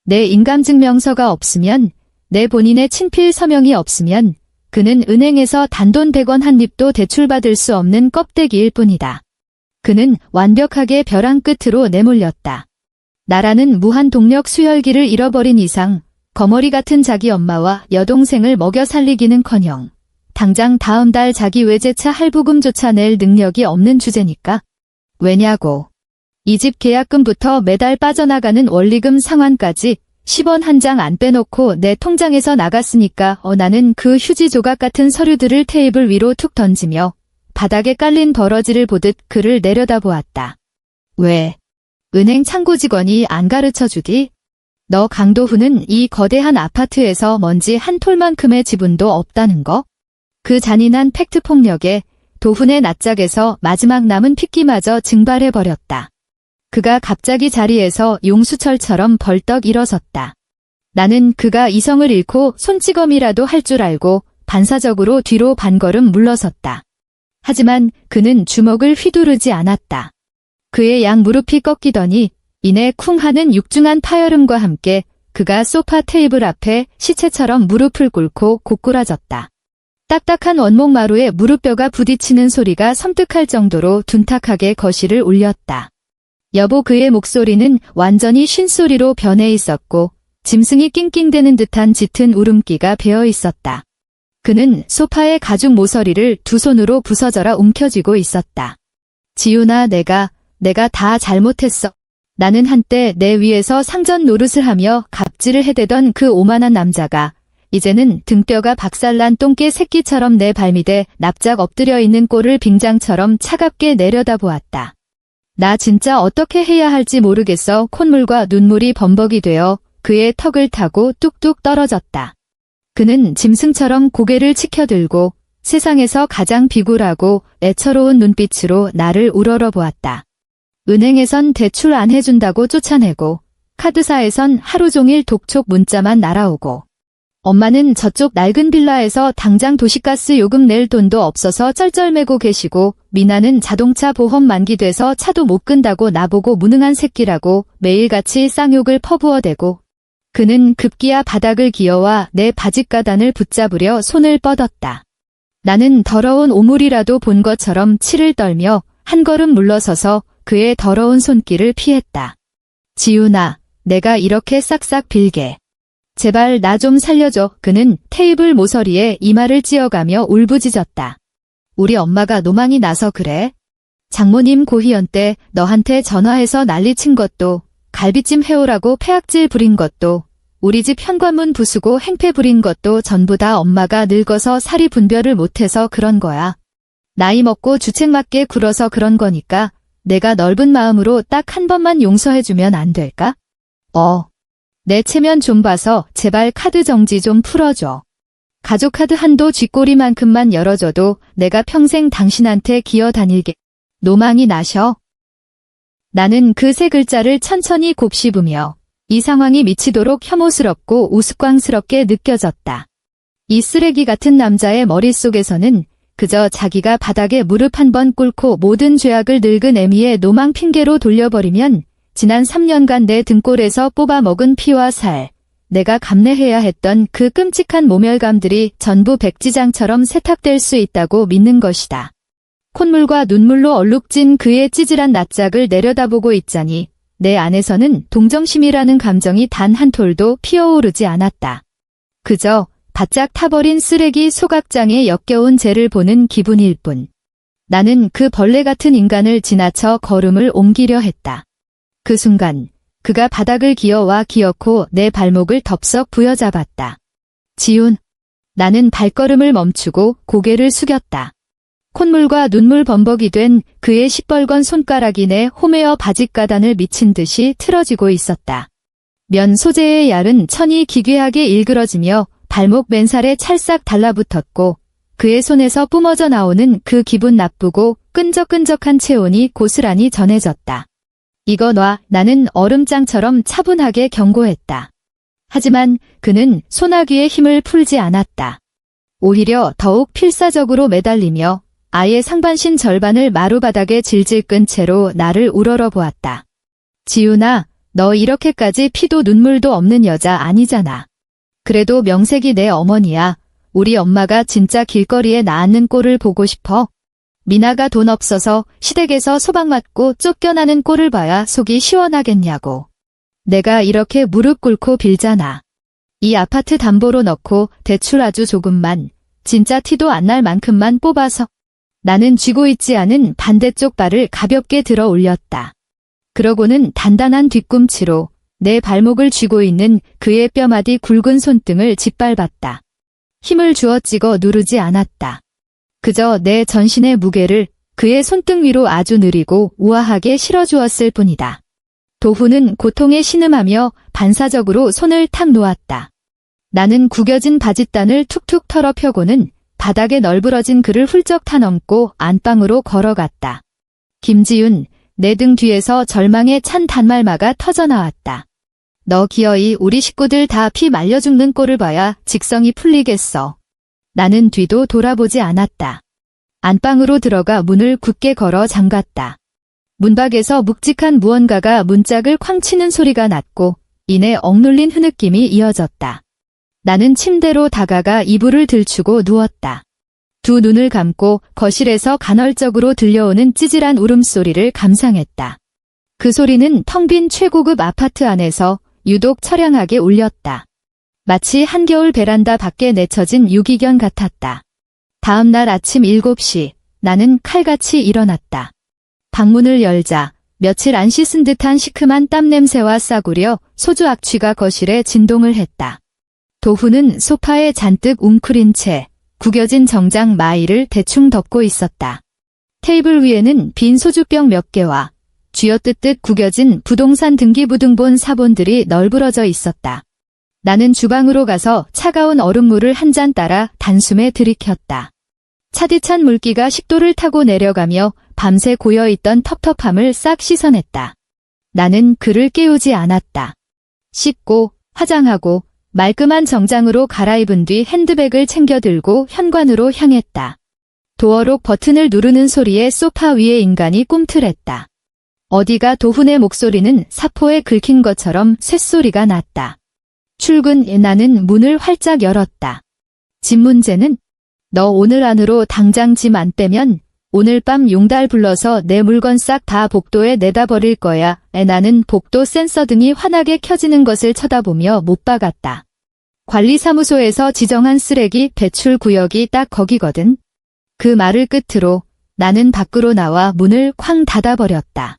Speaker 1: 내 인감증명서가 없으면, 내 본인의 친필 서명이 없으면 그는 은행에서 단돈 100원 한 립도 대출받을 수 없는 껍데기일 뿐이다. 그는 완벽하게 벼랑 끝으로 내몰렸다. 나라는 무한 동력 수혈기를 잃어버린 이상 거머리 같은 자기 엄마와 여동생을 먹여 살리기는커녕 당장 다음 달 자기 외제차 할부금조차 낼 능력이 없는 주제니까. 왜냐고. 이 집 계약금부터 매달 빠져나가는 원리금 상환까지 10원 한 장 안 빼놓고 내 통장에서 나갔으니까 나는 그 휴지 조각 같은 서류들을 테이블 위로 툭 던지며 바닥에 깔린 버러지를 보듯 그를 내려다보았다. 왜? 은행 창구 직원이 안 가르쳐주디? 너 강도훈은 이 거대한 아파트에서 먼지 한 톨만큼의 지분도 없다는 거? 그 잔인한 팩트 폭력에 도훈의 낯짝에서 마지막 남은 핏기마저 증발해버렸다. 그가 갑자기 자리에서 용수철처럼 벌떡 일어섰다. 나는 그가 이성을 잃고 손찌검이라도 할 줄 알고 반사적으로 뒤로 반걸음 물러섰다. 하지만 그는 주먹을 휘두르지 않았다. 그의 양 무릎이 꺾이더니 이내 쿵 하는 육중한 파열음과 함께 그가 소파 테이블 앞에 시체처럼 무릎을 꿇고 고꾸라졌다. 딱딱한 원목마루에 무릎뼈가 부딪히는 소리가 섬뜩할 정도로 둔탁하게 거실을 울렸다. 여보, 그의 목소리는 완전히 쉰소리로 변해 있었고 짐승이 낑낑대는 듯한 짙은 울음기가 배어 있었다. 그는 소파의 가죽 모서리를 두 손으로 부서져라 움켜쥐고 있었다. 지훈아, 내가 다 잘못했어. 나는 한때 내 위에서 상전 노릇을 하며 갑질을 해대던 그 오만한 남자가 이제는 등뼈가 박살난 똥개 새끼처럼 내 발밑에 납작 엎드려 있는 꼴을 빙장처럼 차갑게 내려다보았다. 나 진짜 어떻게 해야 할지 모르겠어. 콧물과 눈물이 범벅이 되어 그의 턱을 타고 뚝뚝 떨어졌다. 그는 짐승처럼 고개를 치켜들고 세상에서 가장 비굴하고 애처로운 눈빛으로 나를 우러러보았다. 은행에선 대출 안 해준다고 쫓아내고 카드사에선 하루 종일 독촉 문자만 날아오고 엄마는 저쪽 낡은 빌라에서 당장 도시가스 요금 낼 돈도 없어서 쩔쩔매고 계시고 미나는 자동차 보험 만기돼서 차도 못 끈다고 나보고 무능한 새끼라고 매일같이 쌍욕을 퍼부어대고 그는 급기야 바닥을 기어와 내 바짓가단을 붙잡으려 손을 뻗었다. 나는 더러운 오물이라도 본 것처럼 치를 떨며 한 걸음 물러서서 그의 더러운 손길을 피했다. 지훈아, 내가 이렇게 싹싹 빌게. 제발 나 좀 살려줘. 그는 테이블 모서리에 이마를 찧어가며 울부짖었다. 우리 엄마가 노망이 나서 그래? 장모님 고희연 때 너한테 전화해서 난리친 것도 갈비찜 해오라고 폐악질 부린 것도 우리 집 현관문 부수고 행패 부린 것도 전부 다 엄마가 늙어서 살이 분별을 못해서 그런 거야. 나이 먹고 주책맞게 굴어서 그런 거니까 내가 넓은 마음으로 딱 한 번만 용서해주면 안 될까? 내 체면 좀 봐서 제발 카드 정지 좀 풀어줘. 가족카드 한도 쥐꼬리만큼만 열어줘도 내가 평생 당신한테 기어다닐게. 노망이 나셔. 나는 그 세 글자를 천천히 곱씹으며 이 상황이 미치도록 혐오스럽고 우스꽝스럽게 느껴졌다. 이 쓰레기 같은 남자의 머릿속에서는 그저 자기가 바닥에 무릎 한 번 꿇고 모든 죄악을 늙은 애미의 노망 핑계로 돌려버리면 지난 3년간 내 등골에서 뽑아먹은 피와 살, 내가 감내해야 했던 그 끔찍한 모멸감들이 전부 백지장처럼 세탁될 수 있다고 믿는 것이다. 콧물과 눈물로 얼룩진 그의 찌질한 낯짝을 내려다보고 있자니 내 안에서는 동정심이라는 감정이 단 한 톨도 피어오르지 않았다. 그저 바짝 타버린 쓰레기 소각장에 역겨운 죄를 보는 기분일 뿐. 나는 그 벌레 같은 인간을 지나쳐 걸음을 옮기려 했다. 그 순간 그가 바닥을 기어와 기어코 내 발목을 덥석 부여잡았다. 지훈. 나는 발걸음을 멈추고 고개를 숙였다. 콧물과 눈물 범벅이 된 그의 시뻘건 손가락이 내 홈웨어 바짓가단을 미친 듯이 틀어지고 있었다. 면 소재의 얇은 천이 기괴하게 일그러지며 발목 맨살에 찰싹 달라붙었고 그의 손에서 뿜어져 나오는 그 기분 나쁘고 끈적끈적한 체온이 고스란히 전해졌다. 이거 놔. 나는 얼음장처럼 차분하게 경고했다. 하지만 그는 소나귀의 힘을 풀지 않았다. 오히려 더욱 필사적으로 매달리며 아예 상반신 절반을 마루바닥에 질질 끈 채로 나를 우러러보았다. 지훈아, 너 이렇게까지 피도 눈물도 없는 여자 아니잖아. 그래도 명색이 내 어머니야. 우리 엄마가 진짜 길거리에 나앉는 꼴을 보고 싶어? 미나가 돈 없어서 시댁에서 소박 맞고 쫓겨나는 꼴을 봐야 속이 시원하겠냐고. 내가 이렇게 무릎 꿇고 빌잖아. 이 아파트 담보로 넣고 대출 아주 조금만, 진짜 티도 안 날 만큼만 뽑아서. 나는 쥐고 있지 않은 반대쪽 발을 가볍게 들어 올렸다. 그러고는 단단한 뒤꿈치로 내 발목을 쥐고 있는 그의 뼈마디 굵은 손등을 짓밟았다. 힘을 주어 찍어 누르지 않았다. 그저 내 전신의 무게를 그의 손등 위로 아주 느리고 우아하게 실어주었을 뿐이다. 도훈은 고통에 신음하며 반사적으로 손을 탁 놓았다. 나는 구겨진 바짓단을 툭툭 털어펴고는 바닥에 널브러진 그를 훌쩍 타넘고 안방으로 걸어갔다. 김지훈, 내 등 뒤에서 절망에 찬 단말마가 터져나왔다. 너 기어이 우리 식구들 다 피 말려 죽는 꼴을 봐야 직성이 풀리겠어. 나는 뒤도 돌아보지 않았다. 안방으로 들어가 문을 굳게 걸어 잠갔다. 문밖에서 묵직한 무언가가 문짝을 쾅 치는 소리가 났고 이내 억눌린 흐느낌이 이어졌다. 나는 침대로 다가가 이불을 들추고 누웠다. 두 눈을 감고 거실에서 간헐적으로 들려오는 찌질한 울음소리를 감상했다. 그 소리는 텅 빈 최고급 아파트 안에서 유독 처량하게 울렸다. 마치 한겨울 베란다 밖에 내쳐진 유기견 같았다. 다음 날 아침 7시 나는 칼같이 일어났다. 방문을 열자 며칠 안 씻은 듯한 시큼한 땀 냄새와 싸구려 소주 악취가 거실에 진동을 했다. 도훈은 소파에 잔뜩 웅크린 채 구겨진 정장 마이를 대충 덮고 있었다. 테이블 위에는 빈 소주병 몇 개와 쥐어뜯듯 구겨진 부동산 등기부등본 사본들이 널브러져 있었다. 나는 주방으로 가서 차가운 얼음물을 한 잔 따라 단숨에 들이켰다. 차디찬 물기가 식도를 타고 내려가며 밤새 고여있던 텁텁함을 싹 씻어냈다. 나는 그를 깨우지 않았다. 씻고 화장하고 말끔한 정장으로 갈아입은 뒤 핸드백을 챙겨 들고 현관으로 향했다. 도어록 버튼을 누르는 소리에 소파 위의 인간이 꿈틀했다. 어디가 도훈의 목소리는 사포에 긁힌 것처럼 쇳소리가 났다. 출근. 나는 문을 활짝 열었다. 집 문제는? 너 오늘 안으로 당장 짐 안 빼면 오늘 밤 용달 불러서 내 물건 싹 다 복도에 내다 버릴 거야. 나는 복도 센서 등이 환하게 켜지는 것을 쳐다보며 못 박았다. 관리사무소에서 지정한 쓰레기 배출 구역이 딱 거기거든. 그 말을 끝으로 나는 밖으로 나와 문을 쾅 닫아버렸다.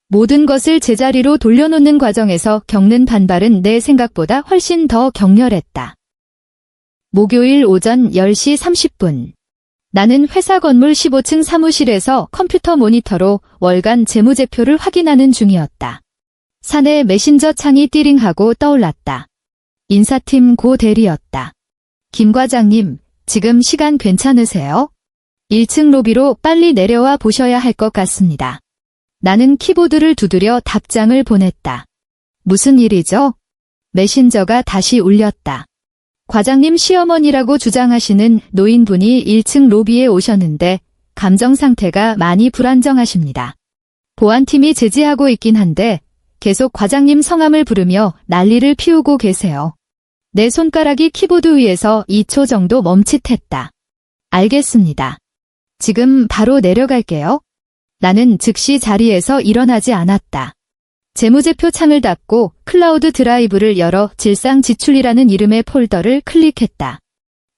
Speaker 1: 모든 것을 제자리로 돌려놓는 과정에서 겪는 반발은 내 생각보다 훨씬 더 격렬했다. 목요일 오전 10시 30분. 나는 회사 건물 15층 사무실에서 컴퓨터 모니터로 월간 재무제표를 확인하는 중이었다. 사내 메신저 창이 띠링하고 떠올랐다. 인사팀 고 대리였다. 김 과장님, 지금 시간 괜찮으세요? 1층 로비로 빨리 내려와 보셔야 할 것 같습니다. 나는 키보드를 두드려 답장을 보냈다. 무슨 일이죠? 메신저가 다시 울렸다. 과장님 시어머니라고 주장하시는 노인분이 1층 로비에 오셨는데 감정 상태가 많이 불안정하십니다. 보안팀이 제지하고 있긴 한데 계속 과장님 성함을 부르며 난리를 피우고 계세요. 내 손가락이 키보드 위에서 2초 정도 멈칫했다. 알겠습니다. 지금 바로 내려갈게요. 나는 즉시 자리에서 일어나지 않았다. 재무제표 창을 닫고 클라우드 드라이브를 열어 질상지출이라는 이름의 폴더를 클릭했다.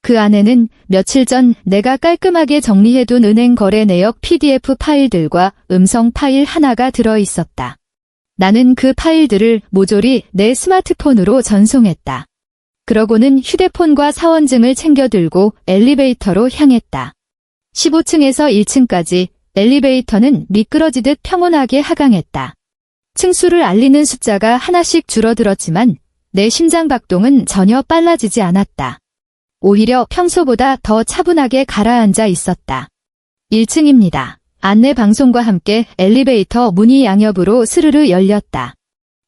Speaker 1: 그 안에는 며칠 전 내가 깔끔하게 정리해둔 은행 거래 내역 PDF 파일들과 음성 파일 하나가 들어 있었다. 나는 그 파일들을 모조리 내 스마트폰으로 전송했다. 그러고는 휴대폰과 사원증을 챙겨 들고 엘리베이터로 향했다. 15층에서 1층까지 엘리베이터는 미끄러지듯 평온하게 하강했다. 층수를 알리는 숫자가 하나씩 줄어들었지만 내 심장 박동은 전혀 빨라지지 않았다. 오히려 평소보다 더 차분하게 가라앉아 있었다. 1층입니다. 안내 방송과 함께 엘리베이터 문이 양옆으로 스르르 열렸다.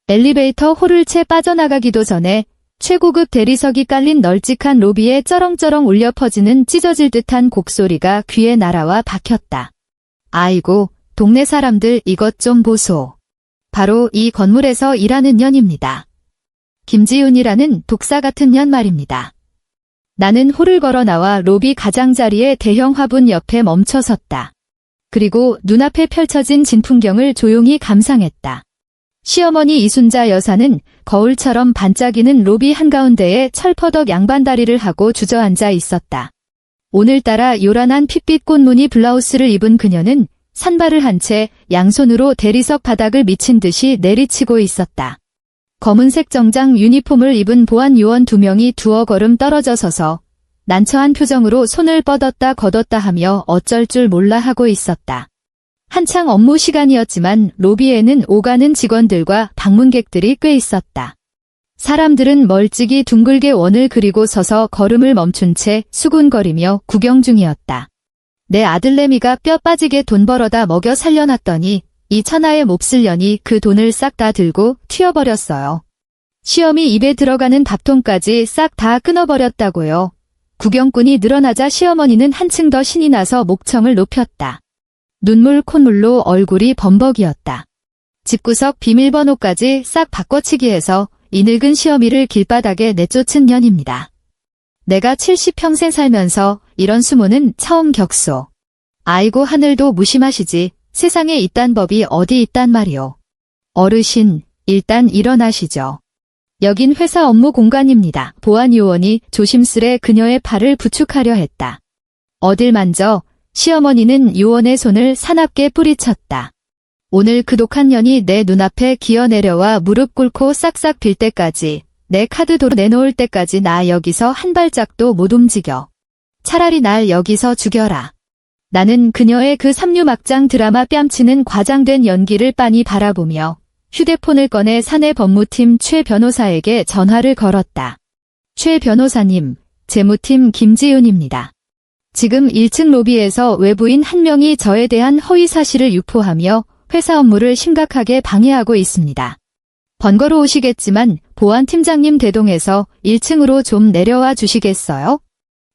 Speaker 1: 엘리베이터 홀을 채 빠져나가기도 전에 최고급 대리석이 깔린 널찍한 로비에 쩌렁쩌렁 울려 퍼지는 찢어질 듯한 곡소리가 귀에 날아와 박혔다. 아이고, 동네 사람들 이것 좀 보소. 바로 이 건물에서 일하는 년입니다. 김지훈이라는 독사 같은 년 말입니다. 나는 홀을 걸어 나와 로비 가장자리의 대형 화분 옆에 멈춰 섰다. 그리고 눈앞에 펼쳐진 진풍경을 조용히 감상했다. 시어머니 이순자 여사는 거울처럼 반짝이는 로비 한가운데에 철퍼덕 양반다리를 하고 주저앉아 있었다. 오늘따라 요란한 핏빛 꽃무늬 블라우스를 입은 그녀는 산발을 한 채 양손으로 대리석 바닥을 미친 듯이 내리치고 있었다. 검은색 정장 유니폼을 입은 보안 요원 2명이 두어 걸음 떨어져 서서 난처한 표정으로 손을 뻗었다 걷었다 하며 어쩔 줄 몰라 하고 있었다. 한창 업무 시간이었지만 로비에는 오가는 직원들과 방문객들이 꽤 있었다. 사람들은 멀찍이 둥글게 원을 그리고 서서 걸음을 멈춘 채 수군거리며 구경 중이었다. 내 아들내미가 뼈 빠지게 돈 벌어다 먹여 살려놨더니 이 천하의 몹쓸 년이 그 돈을 싹 다 들고 튀어버렸어요. 시어미 입에 들어가는 밥통까지 싹 다 끊어버렸다고요. 구경꾼이 늘어나자 시어머니는 한층 더 신이 나서 목청을 높였다. 눈물 콧물로 얼굴이 범벅이었다. 집구석 비밀번호까지 싹 바꿔치기해서 이 늙은 시어미를 길바닥에 내쫓은 년입니다. 내가 70평생 살면서 이런 수모는 처음 겪소. 아이고 하늘도 무심하시지. 세상에 이딴 법이 어디 있단 말이오. 어르신, 일단 일어나시죠. 여긴 회사 업무 공간입니다. 보안 요원이 조심스레 그녀의 팔을 부축하려 했다. 어딜 만져. 시어머니는 요원의 손을 사납게 뿌리쳤다. 오늘 그 독한 년이 내 눈앞에 기어내려와 무릎 꿇고 싹싹 빌 때까지, 내 카드 도로 내놓을 때까지 나 여기서 한 발짝도 못 움직여. 차라리 날 여기서 죽여라. 나는 그녀의 그 삼류막장 드라마 뺨치는 과장된 연기를 빤히 바라보며 휴대폰을 꺼내 사내 법무팀 최 변호사에게 전화를 걸었다. 최 변호사님, 재무팀 김지윤입니다. 지금 1층 로비에서 외부인 한 명이 저에 대한 허위 사실을 유포하며 회사 업무를 심각하게 방해하고 있습니다. 번거로우시겠지만 보안팀장님 대동해서 1층으로 좀 내려와 주시겠어요?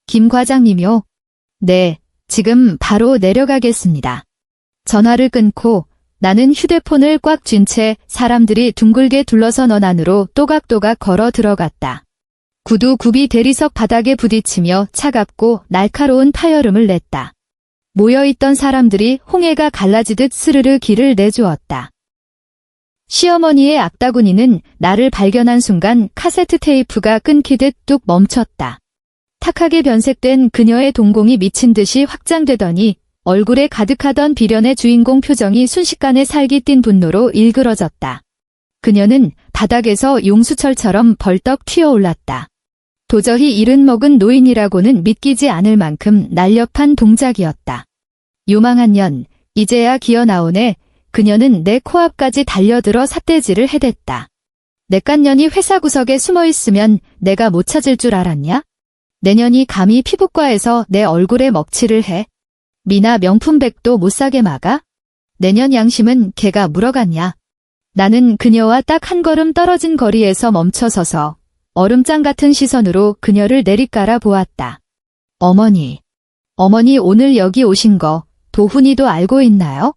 Speaker 1: 김 과장님요. 네, 지금 바로 내려가겠습니다. 전화를 끊고 나는 휴대폰을 꽉 쥔 채 사람들이 둥글게 둘러선 안으로 또각또각 걸어 들어갔다. 구두 굽이 대리석 바닥에 부딪히며 차갑고 날카로운 파열음을 냈다. 모여있던 사람들이 홍해가 갈라지듯 스르르 길을 내주었다. 시어머니의 악다구니는 나를 발견한 순간 카세트 테이프가 끊기듯 뚝 멈췄다. 탁하게 변색된 그녀의 동공이 미친 듯이 확장되더니 얼굴에 가득하던 비련의 주인공 표정이 순식간에 살기 띈 분노로 일그러졌다. 그녀는 바닥에서 용수철처럼 벌떡 튀어올랐다. 도저히 이른 먹은 노인이라고는 믿기지 않을 만큼 날렵한 동작이었다. 요망한 년, 이제야 기어 나오네. 그녀는 내 코앞까지 달려들어 삿대질을 해댔다. 내깐년이 회사 구석에 숨어있으면 내가 못 찾을 줄 알았냐? 내년이 감히 피부과에서 내 얼굴에 먹칠을 해. 미나 명품백도 못 사게 막아? 내년 양심은 걔가 물어갔냐? 나는 그녀와 딱 한 걸음 떨어진 거리에서 멈춰서서 얼음장 같은 시선으로 그녀를 내리깔아 보았다. 어머니 오늘 여기 오신 거 도훈이도 알고 있나요?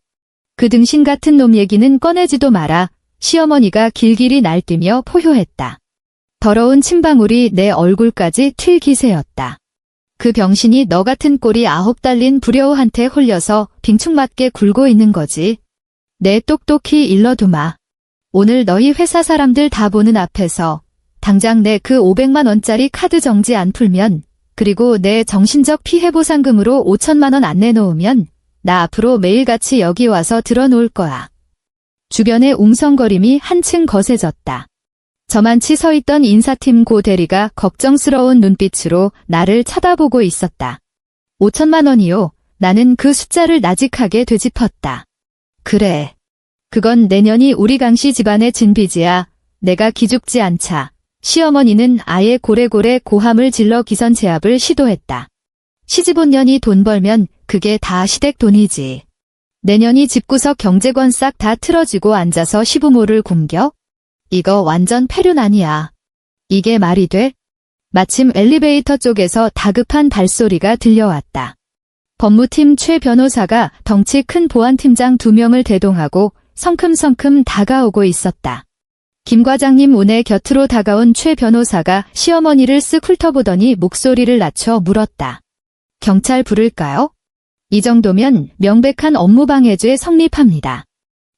Speaker 1: 그 등신 같은 놈 얘기는 꺼내지도 마라. 시어머니가 길길이 날뛰며 포효했다. 더러운 침방울이 내 얼굴까지 튈 기세였다. 그 병신이 너 같은 꼴이 9 달린 불효한테 홀려서 빙충맞게 굴고 있는 거지. 내 똑똑히 일러두마. 오늘 너희 회사 사람들 다 보는 앞에서 당장 내 그 500만 원짜리 카드 정지 안 풀면, 그리고 내 정신적 피해 보상금으로 5천만 원 안 내놓으면 나 앞으로 매일같이 여기 와서 들어놓을 거야. 주변의 웅성거림이 한층 거세졌다. 저만치 서있던 인사팀 고 대리가 걱정스러운 눈빛으로 나를 쳐다보고 있었다. 5천만 원이요. 나는 그 숫자를 나직하게 되짚었다. 그래. 그건 내년이 우리 강씨 집안의 진빚이야. 내가 기죽지 않자. 시어머니는 아예 고래고래 고함을 질러 기선제압을 시도했다. 시집 온 년이 돈 벌면 그게 다 시댁 돈이지. 내년이 집구석 경제권 싹 다 틀어지고 앉아서 시부모를 굶겨? 이거 완전 폐륜 아니야. 이게 말이 돼? 마침 엘리베이터 쪽에서 다급한 발소리가 들려왔다. 법무팀 최 변호사가 덩치 큰 보안팀장 2명을 대동하고 성큼성큼 다가오고 있었다. 김 과장님 운의 곁으로 다가온 최 변호사가 시어머니를 쓱 훑어보더니 목소리를 낮춰 물었다. 경찰 부를까요? 이 정도면 명백한 업무방해죄 성립합니다.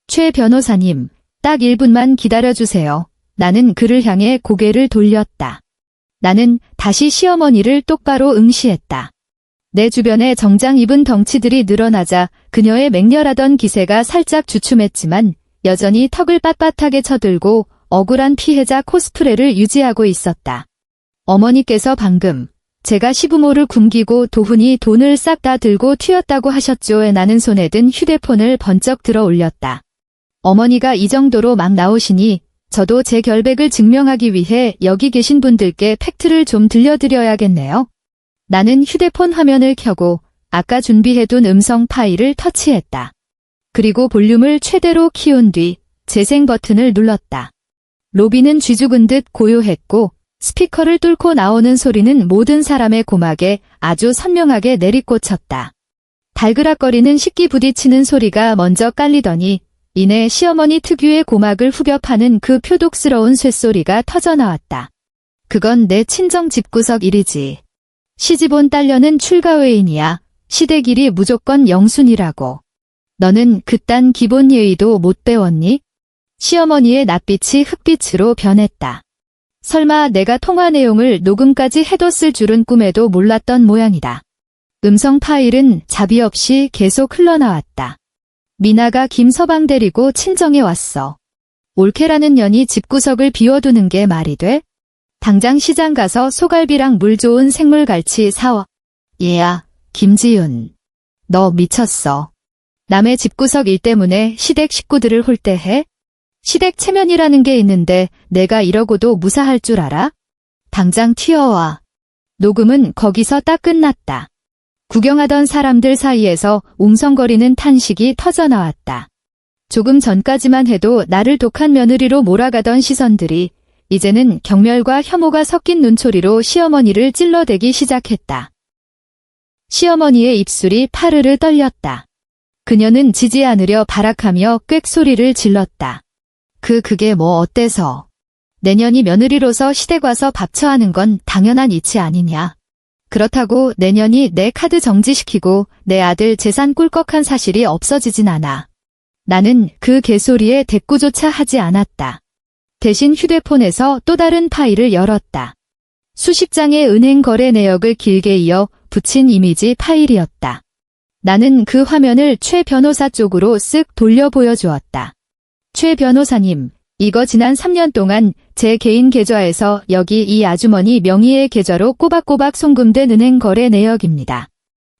Speaker 1: 최 변호사님, 딱 1분만 기다려주세요. 나는 그를 향해 고개를 돌렸다. 나는 다시 시어머니를 똑바로 응시했다. 내 주변에 정장 입은 덩치들이 늘어나자 그녀의 맹렬하던 기세가 살짝 주춤했지만 여전히 턱을 빳빳하게 쳐들고 억울한 피해자 코스프레를 유지하고 있었다. 어머니께서 방금 제가 시부모를 굶기고 도훈이 돈을 싹 다 들고 튀었다고 하셨죠. 나는 손에 든 휴대폰을 번쩍 들어 올렸다. 어머니가 이 정도로 막 나오시니 저도 제 결백을 증명하기 위해 여기 계신 분들께 팩트를 좀 들려드려야겠네요. 나는 휴대폰 화면을 켜고 아까 준비해둔 음성 파일을 터치했다. 그리고 볼륨을 최대로 키운 뒤 재생 버튼을 눌렀다. 로비는 쥐죽은 듯 고요했고 스피커를 뚫고 나오는 소리는 모든 사람의 고막에 아주 선명하게 내리꽂혔다. 달그락거리는 식기 부딪히는 소리가 먼저 깔리더니 이내 시어머니 특유의 고막을 후벼 파는 그 표독스러운 쇳소리가 터져나왔다. 그건 내 친정 집구석 일이지. 시집 온 딸녀는 출가외인이야. 시댁일이 무조건 영순이라고. 너는 그딴 기본 예의도 못 배웠니? 시어머니의 낯빛이 흑빛으로 변했다. 설마 내가 통화 내용을 녹음까지 해뒀을 줄은 꿈에도 몰랐던 모양이다. 음성 파일은 자비 없이 계속 흘러나왔다. 미나가 김서방 데리고 친정에 왔어. 올케라는 년이 집구석을 비워두는 게 말이 돼? 당장 시장 가서 소갈비랑 물 좋은 생물갈치 사와. 얘야, 김지윤. 너 미쳤어. 남의 집구석 일 때문에 시댁 식구들을 홀대해? 시댁 체면이라는 게 있는데 내가 이러고도 무사할 줄 알아? 당장 튀어와. 녹음은 거기서 딱 끝났다. 구경하던 사람들 사이에서 웅성거리는 탄식이 터져나왔다. 조금 전까지만 해도 나를 독한 며느리로 몰아가던 시선들이 이제는 경멸과 혐오가 섞인 눈초리로 시어머니를 찔러대기 시작했다. 시어머니의 입술이 파르르 떨렸다. 그녀는 지지 않으려 발악하며 꽥소리를 질렀다. 그게 뭐 어때서? 내년이 며느리로서 시댁 와서 밥처하는 건 당연한 이치 아니냐. 그렇다고 내년이 내 카드 정지시키고 내 아들 재산 꿀꺽한 사실이 없어지진 않아. 나는 그 개소리에 대꾸조차 하지 않았다. 대신 휴대폰에서 또 다른 파일을 열었다. 수십 장의 은행 거래 내역을 길게 이어 붙인 이미지 파일이었다. 나는 그 화면을 최 변호사 쪽으로 쓱 돌려 보여주었다. 최 변호사님, 이거 지난 3년 동안 제 개인 계좌에서 여기 이 아주머니 명의의 계좌로 꼬박꼬박 송금된 은행 거래 내역입니다.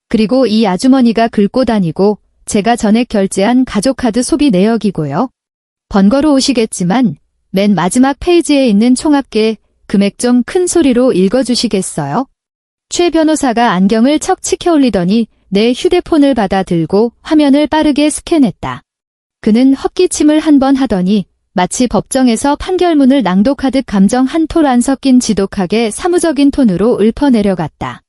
Speaker 1: 그리고 이 아주머니가 긁고 다니고 제가 전액 결제한 가족카드 소비 내역이고요. 번거로우시겠지만 맨 마지막 페이지에 있는 총합계 금액 좀 큰 소리로 읽어주시겠어요? 최 변호사가 안경을 척 치켜 올리더니 내 휴대폰을 받아 들고 화면을 빠르게 스캔했다. 그는 헛기침을 한 번 하더니 마치 법정에서 판결문을 낭독하듯 감정 한 톨 안 섞인 지독하게 사무적인 톤으로 읊어내려갔다.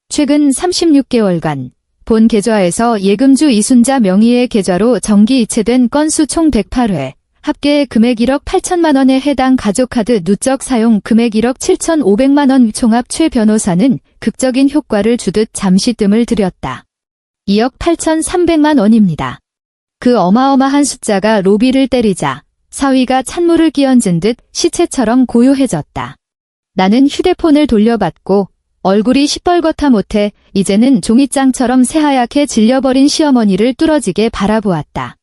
Speaker 1: 최근 36개월간 본 계좌에서 예금주 이순자 명의의 계좌로 정기 이체된 건수 총 108회, 합계 금액 1억 8천만 원에 해당 가족카드 누적 사용 금액 1억 7,500만 원 총합. 최 변호사는 극적인 효과를 주듯 잠시 뜸을 들였다. 2억 8,300만 원입니다. 그 어마어마한 숫자가 로비를 때리자 사위가 찬물을 끼얹은 듯 시체처럼 고요해졌다. 나는 휴대폰을 돌려받고 얼굴이 시뻘겋다 못해 이제는 종이장처럼 새하얗게 질려버린 시어머니를 뚫어지게 바라보았다.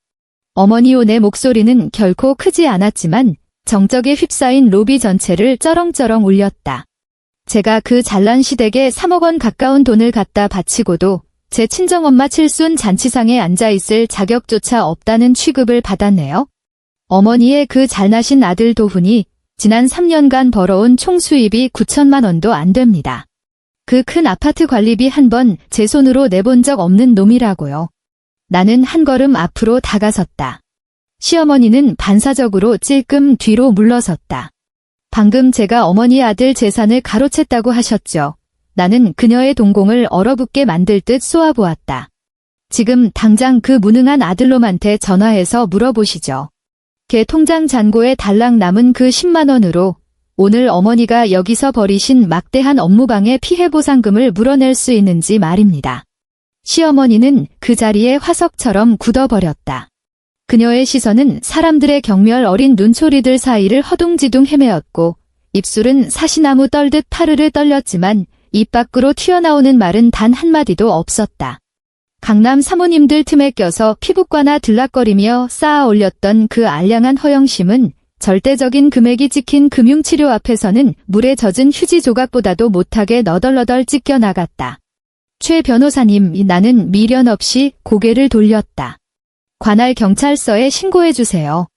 Speaker 1: 어머니오, 내 목소리는 결코 크지 않았지만 정적에 휩싸인 로비 전체를 쩌렁쩌렁 울렸다. 제가 그 잘난 시댁에 3억 원 가까운 돈을 갖다 바치고도 제 친정엄마 칠순 잔치상에 앉아있을 자격조차 없다는 취급을 받았네요. 어머니의 그 잘나신 아들 도훈이 지난 3년간 벌어온 총 수입이 9천만 원도 안 됩니다. 그 큰 아파트 관리비 한 번 제 손으로 내본 적 없는 놈이라고요. 나는 한 걸음 앞으로 다가섰다. 시어머니는 반사적으로 찔끔 뒤로 물러섰다. 방금 제가 어머니 아들 재산을 가로챘다고 하셨죠. 나는 그녀의 동공을 얼어붙게 만들 듯 쏘아보았다. 지금 당장 그 무능한 아들놈한테 전화해서 물어보시죠. 걔 통장 잔고에 달랑 남은 그 10만 원으로 오늘 어머니가 여기서 벌이신 막대한 업무방해 피해보상금을 물어낼 수 있는지 말입니다. 시어머니는 그 자리에 화석처럼 굳어버렸다. 그녀의 시선은 사람들의 경멸 어린 눈초리들 사이를 허둥지둥 헤매었고 입술은 사시나무 떨듯 파르르 떨렸지만 입 밖으로 튀어나오는 말은 단 한마디도 없었다. 강남 사모님들 틈에 껴서 피부과나 들락거리며 쌓아 올렸던 그 알량한 허영심은 절대적인 금액이 찍힌 금융치료 앞에서는 물에 젖은 휴지 조각보다도 못하게 너덜너덜 찢겨 나갔다. 최 변호사님, 나는 미련 없이 고개를 돌렸다. 관할 경찰서에 신고해주세요.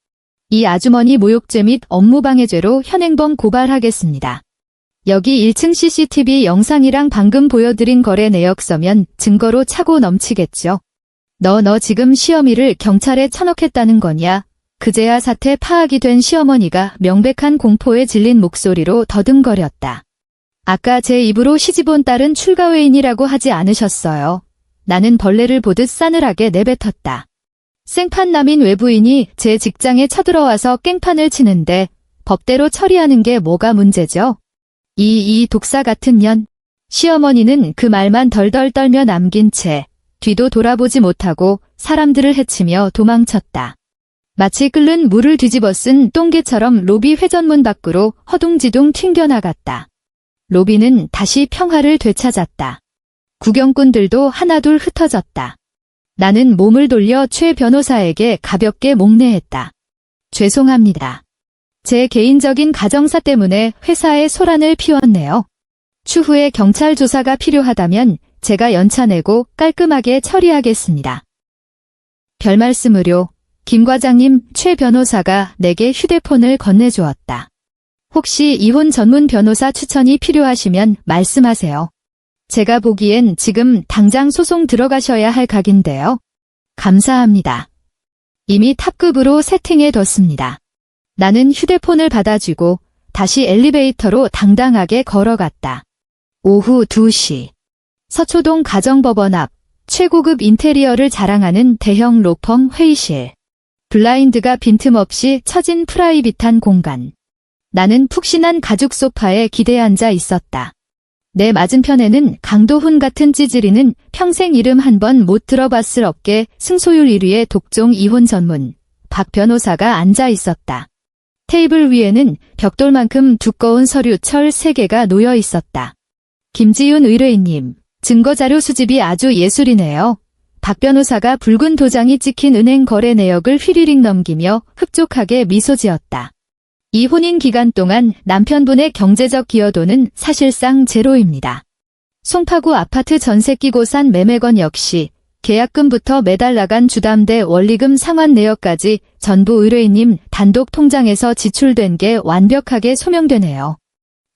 Speaker 1: 이 아주머니 모욕죄 및 업무방해죄로 현행범 고발하겠습니다. 여기 1층 CCTV 영상이랑 방금 보여드린 거래 내역서면 증거로 차고 넘치겠죠. 너 지금 시어미를 경찰에 쳐넣겠다는 거냐? 그제야 사태 파악이 된 시어머니가 명백한 공포에 질린 목소리로 더듬거렸다. 아까 제 입으로 시집온 딸은 출가회인이라고 하지 않으셨어요. 나는 벌레를 보듯 싸늘하게 내뱉었다. 생판남인 외부인이 제 직장에 쳐들어와서 깽판을 치는데 법대로 처리하는 게 뭐가 문제죠? 이 독사 같은 년. 시어머니는 그 말만 덜덜 떨며 남긴 채 뒤도 돌아보지 못하고 사람들을 해치며 도망쳤다. 마치 끓는 물을 뒤집어 쓴 똥개처럼 로비 회전문 밖으로 허둥지둥 튕겨나갔다. 로비는 다시 평화를 되찾았다. 구경꾼들도 하나둘 흩어졌다. 나는 몸을 돌려 최 변호사에게 가볍게 목례했다. 죄송합니다. 제 개인적인 가정사 때문에 회사에 소란을 피웠네요. 추후에 경찰 조사가 필요하다면 제가 연차 내고 깔끔하게 처리하겠습니다. 별말씀으로 김 과장님, 최 변호사가 내게 휴대폰을 건네주었다. 혹시 이혼 전문 변호사 추천이 필요하시면 말씀하세요. 제가 보기엔 지금 당장 소송 들어가셔야 할 각인데요. 감사합니다. 이미 탑급으로 세팅해뒀습니다. 나는 휴대폰을 받아쥐고 다시 엘리베이터로 당당하게 걸어갔다. 오후 2시. 서초동 가정법원 앞 최고급 인테리어를 자랑하는 대형 로펌 회의실. 블라인드가 빈틈없이 쳐진 프라이빗한 공간. 나는 푹신한 가죽 소파에 기대 앉아 있었다. 내 맞은편에는 강도훈 같은 찌질이는 평생 이름 한 번 못 들어봤을 업계 승소율 1위의 독종 이혼 전문 박 변호사가 앉아 있었다. 테이블 위에는 벽돌만큼 두꺼운 서류 철 3개가 놓여 있었다. 김지윤 의뢰인님, 증거자료 수집이 아주 예술이네요. 박 변호사가 붉은 도장이 찍힌 은행 거래 내역을 휘리릭 넘기며 흡족하게 미소 지었다. 이 혼인 기간 동안 남편분의 경제적 기여도는 사실상 제로입니다. 송파구 아파트 전세 끼고 산 매매건 역시 계약금부터 매달 나간 주담대 원리금 상환 내역까지 전부 의뢰인님 단독 통장에서 지출된 게 완벽하게 소명되네요.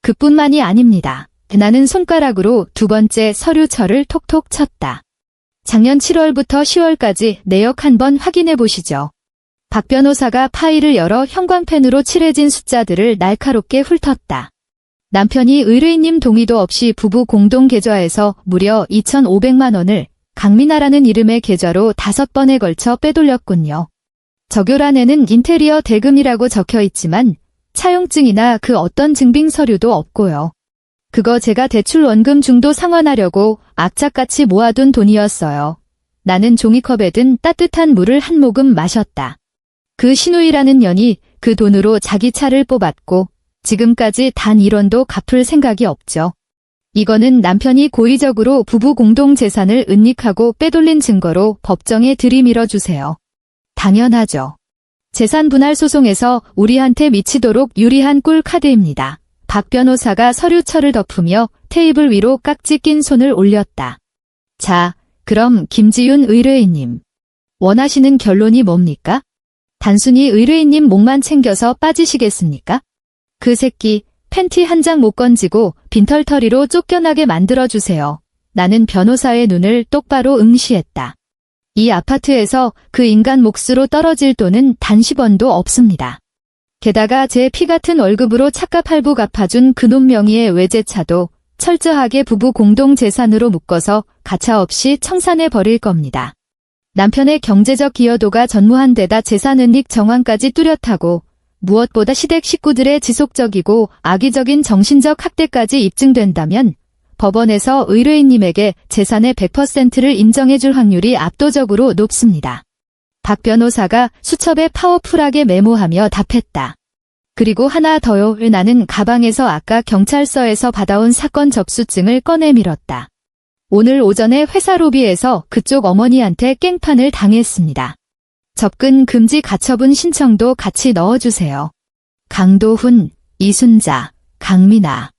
Speaker 1: 그뿐만이 아닙니다. 나는 손가락으로 2번째 서류철을 톡톡 쳤다. 작년 7월부터 10월까지 내역 한번 확인해 보시죠. 박 변호사가 파일을 열어 형광펜으로 칠해진 숫자들을 날카롭게 훑었다. 남편이 의뢰인님 동의도 없이 부부 공동 계좌에서 무려 2,500만 원을 강민아라는 이름의 계좌로 5번에 걸쳐 빼돌렸군요. 적요란에는 인테리어 대금이라고 적혀 있지만 차용증이나 그 어떤 증빙 서류도 없고요. 그거 제가 대출 원금 중도 상환하려고 악착같이 모아둔 돈이었어요. 나는 종이컵에 든 따뜻한 물을 한 모금 마셨다. 그 신우이라는 년이 그 돈으로 자기 차를 뽑았고 지금까지 단 1원도 갚을 생각이 없죠. 이거는 남편이 고의적으로 부부 공동 재산을 은닉하고 빼돌린 증거로 법정에 들이밀어 주세요. 당연하죠. 재산 분할 소송에서 우리한테 미치도록 유리한 꿀 카드입니다. 박 변호사가 서류철을 덮으며 테이블 위로 깍지 낀 손을 올렸다. 자, 그럼 김지윤 의뢰인님. 원하시는 결론이 뭡니까? 단순히 의뢰인님 목만 챙겨서 빠지시겠습니까? 그 새끼 팬티 한 장 못 건지고 빈털터리로 쫓겨나게 만들어주세요. 나는 변호사의 눈을 똑바로 응시했다. 이 아파트에서 그 인간 몫으로 떨어질 돈은 단 10원도 없습니다. 게다가 제 피 같은 월급으로 차값 할부 갚아준 그놈 명의의 외제차도 철저하게 부부 공동 재산으로 묶어서 가차없이 청산해 버릴 겁니다. 남편의 경제적 기여도가 전무한 데다 재산 은닉 정황까지 뚜렷하고 무엇보다 시댁 식구들의 지속적이고 악의적인 정신적 학대까지 입증된다면 법원에서 의뢰인님에게 재산의 100%를 인정해줄 확률이 압도적으로 높습니다. 박 변호사가 수첩에 파워풀하게 메모하며 답했다. 그리고 하나 더요. 나는 가방에서 아까 경찰서에서 받아온 사건 접수증을 꺼내 밀었다. 오늘 오전에 회사 로비에서 그쪽 어머니한테 깽판을 당했습니다. 접근 금지 가처분 신청도 같이 넣어주세요. 강도훈, 이순자, 강민아.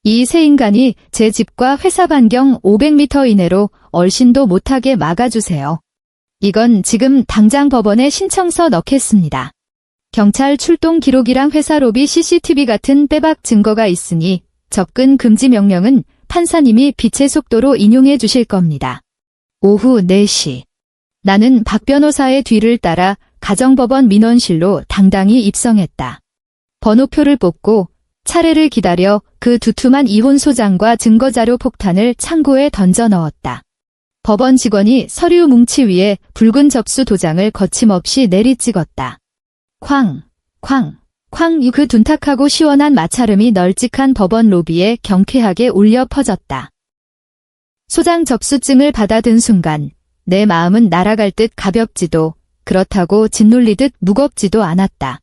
Speaker 1: 이 세 인간이 제 집과 회사 반경 500m 이내로 얼씬도 못하게 막아주세요. 이건 지금 당장 법원에 신청서 넣겠습니다. 경찰 출동 기록이랑 회사 로비 CCTV 같은 빼박 증거가 있으니 접근 금지 명령은 판사님이 빛의 속도로 인용해 주실 겁니다. 오후 4시. 나는 박 변호사의 뒤를 따라 가정법원 민원실로 당당히 입성했다. 번호표를 뽑고 차례를 기다려 그 두툼한 이혼 소장과 증거자료 폭탄을 창고에 던져 넣었다. 법원 직원이 서류 뭉치 위에 붉은 접수 도장을 거침없이 내리찍었다. 쾅, 쾅, 쾅. 그 둔탁하고 시원한 마찰음이 널찍한 법원 로비에 경쾌하게 울려 퍼졌다. 소장 접수증을 받아든 순간 내 마음은 날아갈 듯 가볍지도 그렇다고 짓눌리듯 무겁지도 않았다.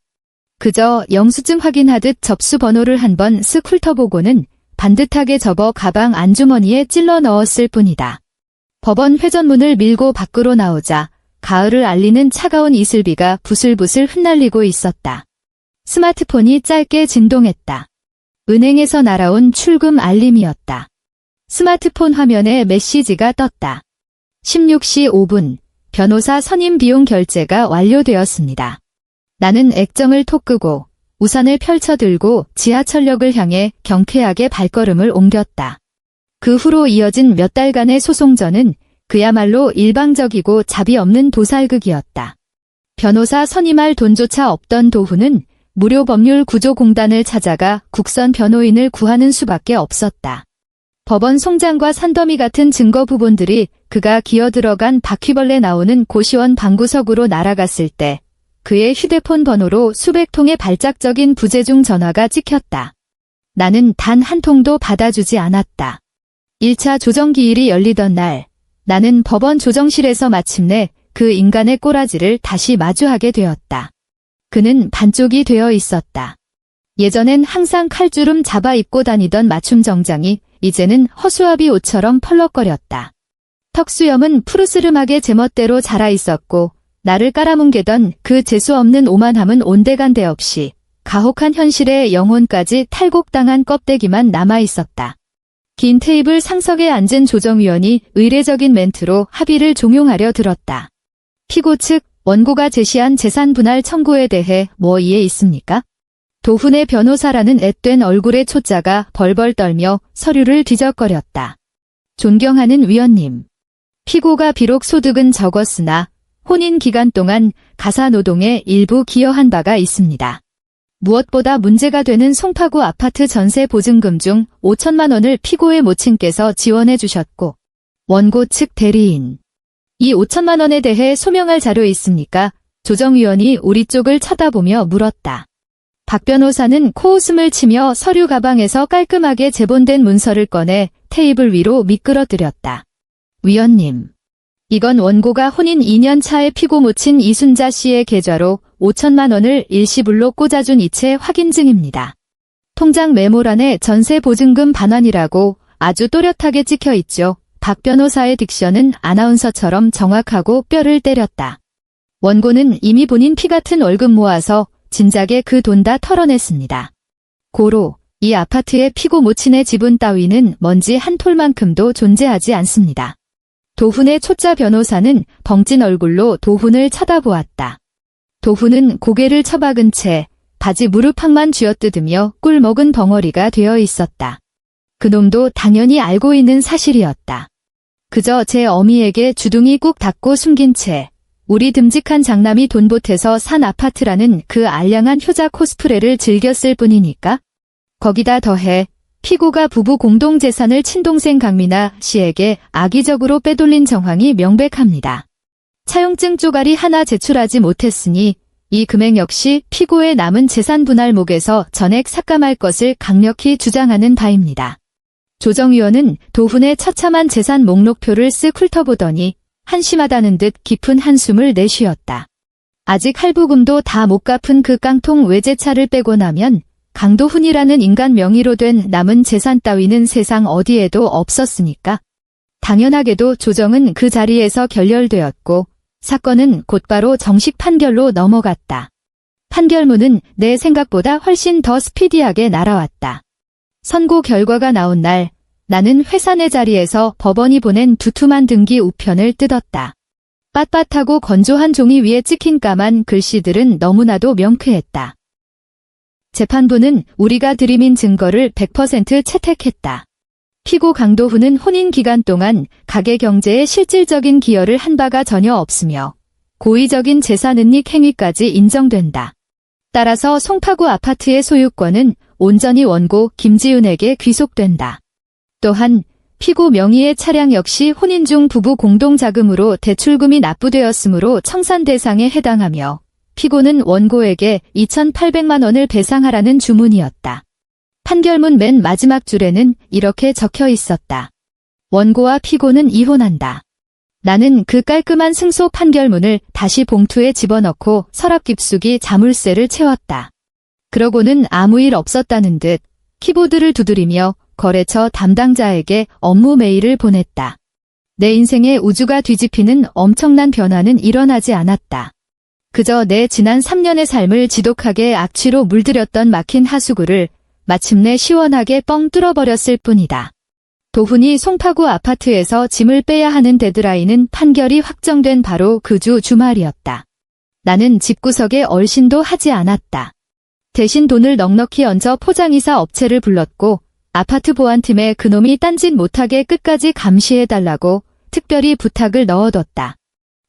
Speaker 1: 그저 영수증 확인하듯 접수 번호를 한번 쓱 훑어보고는 반듯하게 접어 가방 안주머니에 찔러 넣었을 뿐이다. 법원 회전문을 밀고 밖으로 나오자 가을을 알리는 차가운 이슬비가 부슬부슬 흩날리고 있었다. 스마트폰이 짧게 진동했다. 은행에서 날아온 출금 알림이었다. 스마트폰 화면에 메시지가 떴다. 16시 5분, 변호사 선임 비용 결제가 완료되었습니다. 나는 액정을 톡 끄고 우산을 펼쳐들고 지하철역을 향해 경쾌하게 발걸음을 옮겼다. 그 후로 이어진 몇 달간의 소송전은 그야말로 일방적이고 자비 없는 도살극이었다. 변호사 선임할 돈조차 없던 도훈은 무료법률구조공단을 찾아가 국선 변호인을 구하는 수밖에 없었다. 법원 송장과 산더미 같은 증거 부분들이 그가 기어들어간 바퀴벌레 나오는 고시원 방구석으로 날아갔을 때 그의 휴대폰 번호로 수백 통의 발작적인 부재중 전화가 찍혔다. 나는 단 한 통도 받아주지 않았다. 1차 조정기일이 열리던 날, 나는 법원 조정실에서 마침내 그 인간의 꼬라지를 다시 마주하게 되었다. 그는 반쪽이 되어 있었다. 예전엔 항상 칼주름 잡아 입고 다니던 맞춤 정장이 이제는 허수아비 옷처럼 펄럭거렸다. 턱수염은 푸르스름하게 제멋대로 자라 있었고 나를 깔아뭉개던 그 재수없는 오만함은 온데간데 없이 가혹한 현실의 영혼까지 탈곡당한 껍데기만 남아 있었다. 긴 테이블 상석에 앉은 조정위원이 의례적인 멘트로 합의를 종용하려 들었다. 피고 측 원고가 제시한 재산 분할 청구에 대해 뭐 이해 있습니까? 도훈의 변호사라는 앳된 얼굴의 초짜가 벌벌 떨며 서류를 뒤적거렸다. 존경하는 위원님. 피고가 비록 소득은 적었으나 혼인 기간 동안 가사노동에 일부 기여한 바가 있습니다. 무엇보다 문제가 되는 송파구 아파트 전세 보증금 중 5천만 원을 피고의 모친께서 지원해 주셨고 원고 측 대리인. 이 5천만 원에 대해 소명할 자료 있습니까? 조정위원이 우리 쪽을 쳐다보며 물었다. 박 변호사는 코웃음을 치며 서류 가방에서 깔끔하게 제본된 문서를 꺼내 테이블 위로 미끄러뜨렸다. 위원님. 이건 원고가 혼인 2년 차의 피고 모친 이순자 씨의 계좌로 5천만 원을 일시불로 꽂아준 이체 확인증입니다. 통장 메모란에 전세 보증금 반환이라고 아주 또렷하게 찍혀 있죠. 박 변호사의 딕션은 아나운서처럼 정확하고 뼈를 때렸다. 원고는 이미 본인 피 같은 월급 모아서 진작에 그 돈 다 털어냈습니다. 고로 이 아파트의 피고 모친의 지분 따위는 먼지 한 톨만큼도 존재하지 않습니다. 도훈의 초짜 변호사는 벙찐 얼굴로 도훈을 쳐다보았다. 도훈은 고개를 처박은 채 바지 무릎팍만 쥐어뜯으며 꿀 먹은 벙어리가 되어 있었다. 그놈도 당연히 알고 있는 사실이었다. 그저 제 어미에게 주둥이 꾹 닫고 숨긴 채 우리 듬직한 장남이 돈 보태서 산 아파트라는 그 알량한 효자 코스프레를 즐겼을 뿐이니까? 거기다 더해 피고가 부부 공동재산을 친동생 강민아 씨에게 악의적으로 빼돌린 정황이 명백합니다. 차용증 쪼가리 하나 제출하지 못했으니 이 금액 역시 피고의 남은 재산 분할목에서 전액 삭감할 것을 강력히 주장하는 바입니다. 조정위원은 도훈의 처참한 재산 목록표를 쓱 훑어보더니 한심하다는 듯 깊은 한숨을 내쉬었다. 아직 할부금도 다 못 갚은 그 깡통 외제차를 빼고 나면 강도훈이라는 인간 명의로 된 남은 재산 따위는 세상 어디에도 없었으니까. 당연하게도 조정은 그 자리에서 결렬되었고 사건은 곧바로 정식 판결로 넘어갔다. 판결문은 내 생각보다 훨씬 더 스피디하게 날아왔다. 선고 결과가 나온 날 나는 회사 내 자리에서 법원이 보낸 두툼한 등기 우편을 뜯었다. 빳빳하고 건조한 종이 위에 찍힌 까만 글씨들은 너무나도 명쾌했다. 재판부는 우리가 들이민 증거를 100% 채택했다. 피고 강도훈은 혼인 기간 동안 가계 경제에 실질적인 기여를 한 바가 전혀 없으며 고의적인 재산 은닉 행위까지 인정된다. 따라서 송파구 아파트의 소유권은 온전히 원고 김지은에게 귀속된다. 또한 피고 명의의 차량 역시 혼인 중 부부 공동자금으로 대출금이 납부되었으므로 청산 대상에 해당하며 피고는 원고에게 2,800만 원을 배상하라는 주문이었다. 판결문 맨 마지막 줄에는 이렇게 적혀 있었다. 원고와 피고는 이혼한다. 나는 그 깔끔한 승소 판결문을 다시 봉투에 집어넣고 서랍 깊숙이 자물쇠를 채웠다. 그러고는 아무 일 없었다는 듯 키보드를 두드리며 거래처 담당자에게 업무 메일을 보냈다. 내 인생의 우주가 뒤집히는 엄청난 변화는 일어나지 않았다. 그저 내 지난 3년의 삶을 지독하게 악취로 물들였던 막힌 하수구를 마침내 시원하게 뻥 뚫어버렸을 뿐이다. 도훈이 송파구 아파트에서 짐을 빼야 하는 데드라인은 판결이 확정된 바로 그 주 주말이었다. 나는 집구석에 얼씬도 하지 않았다. 대신 돈을 넉넉히 얹어 포장이사 업체를 불렀고 아파트 보안팀에 그놈이 딴짓 못하게 끝까지 감시해달라고 특별히 부탁을 넣어뒀다.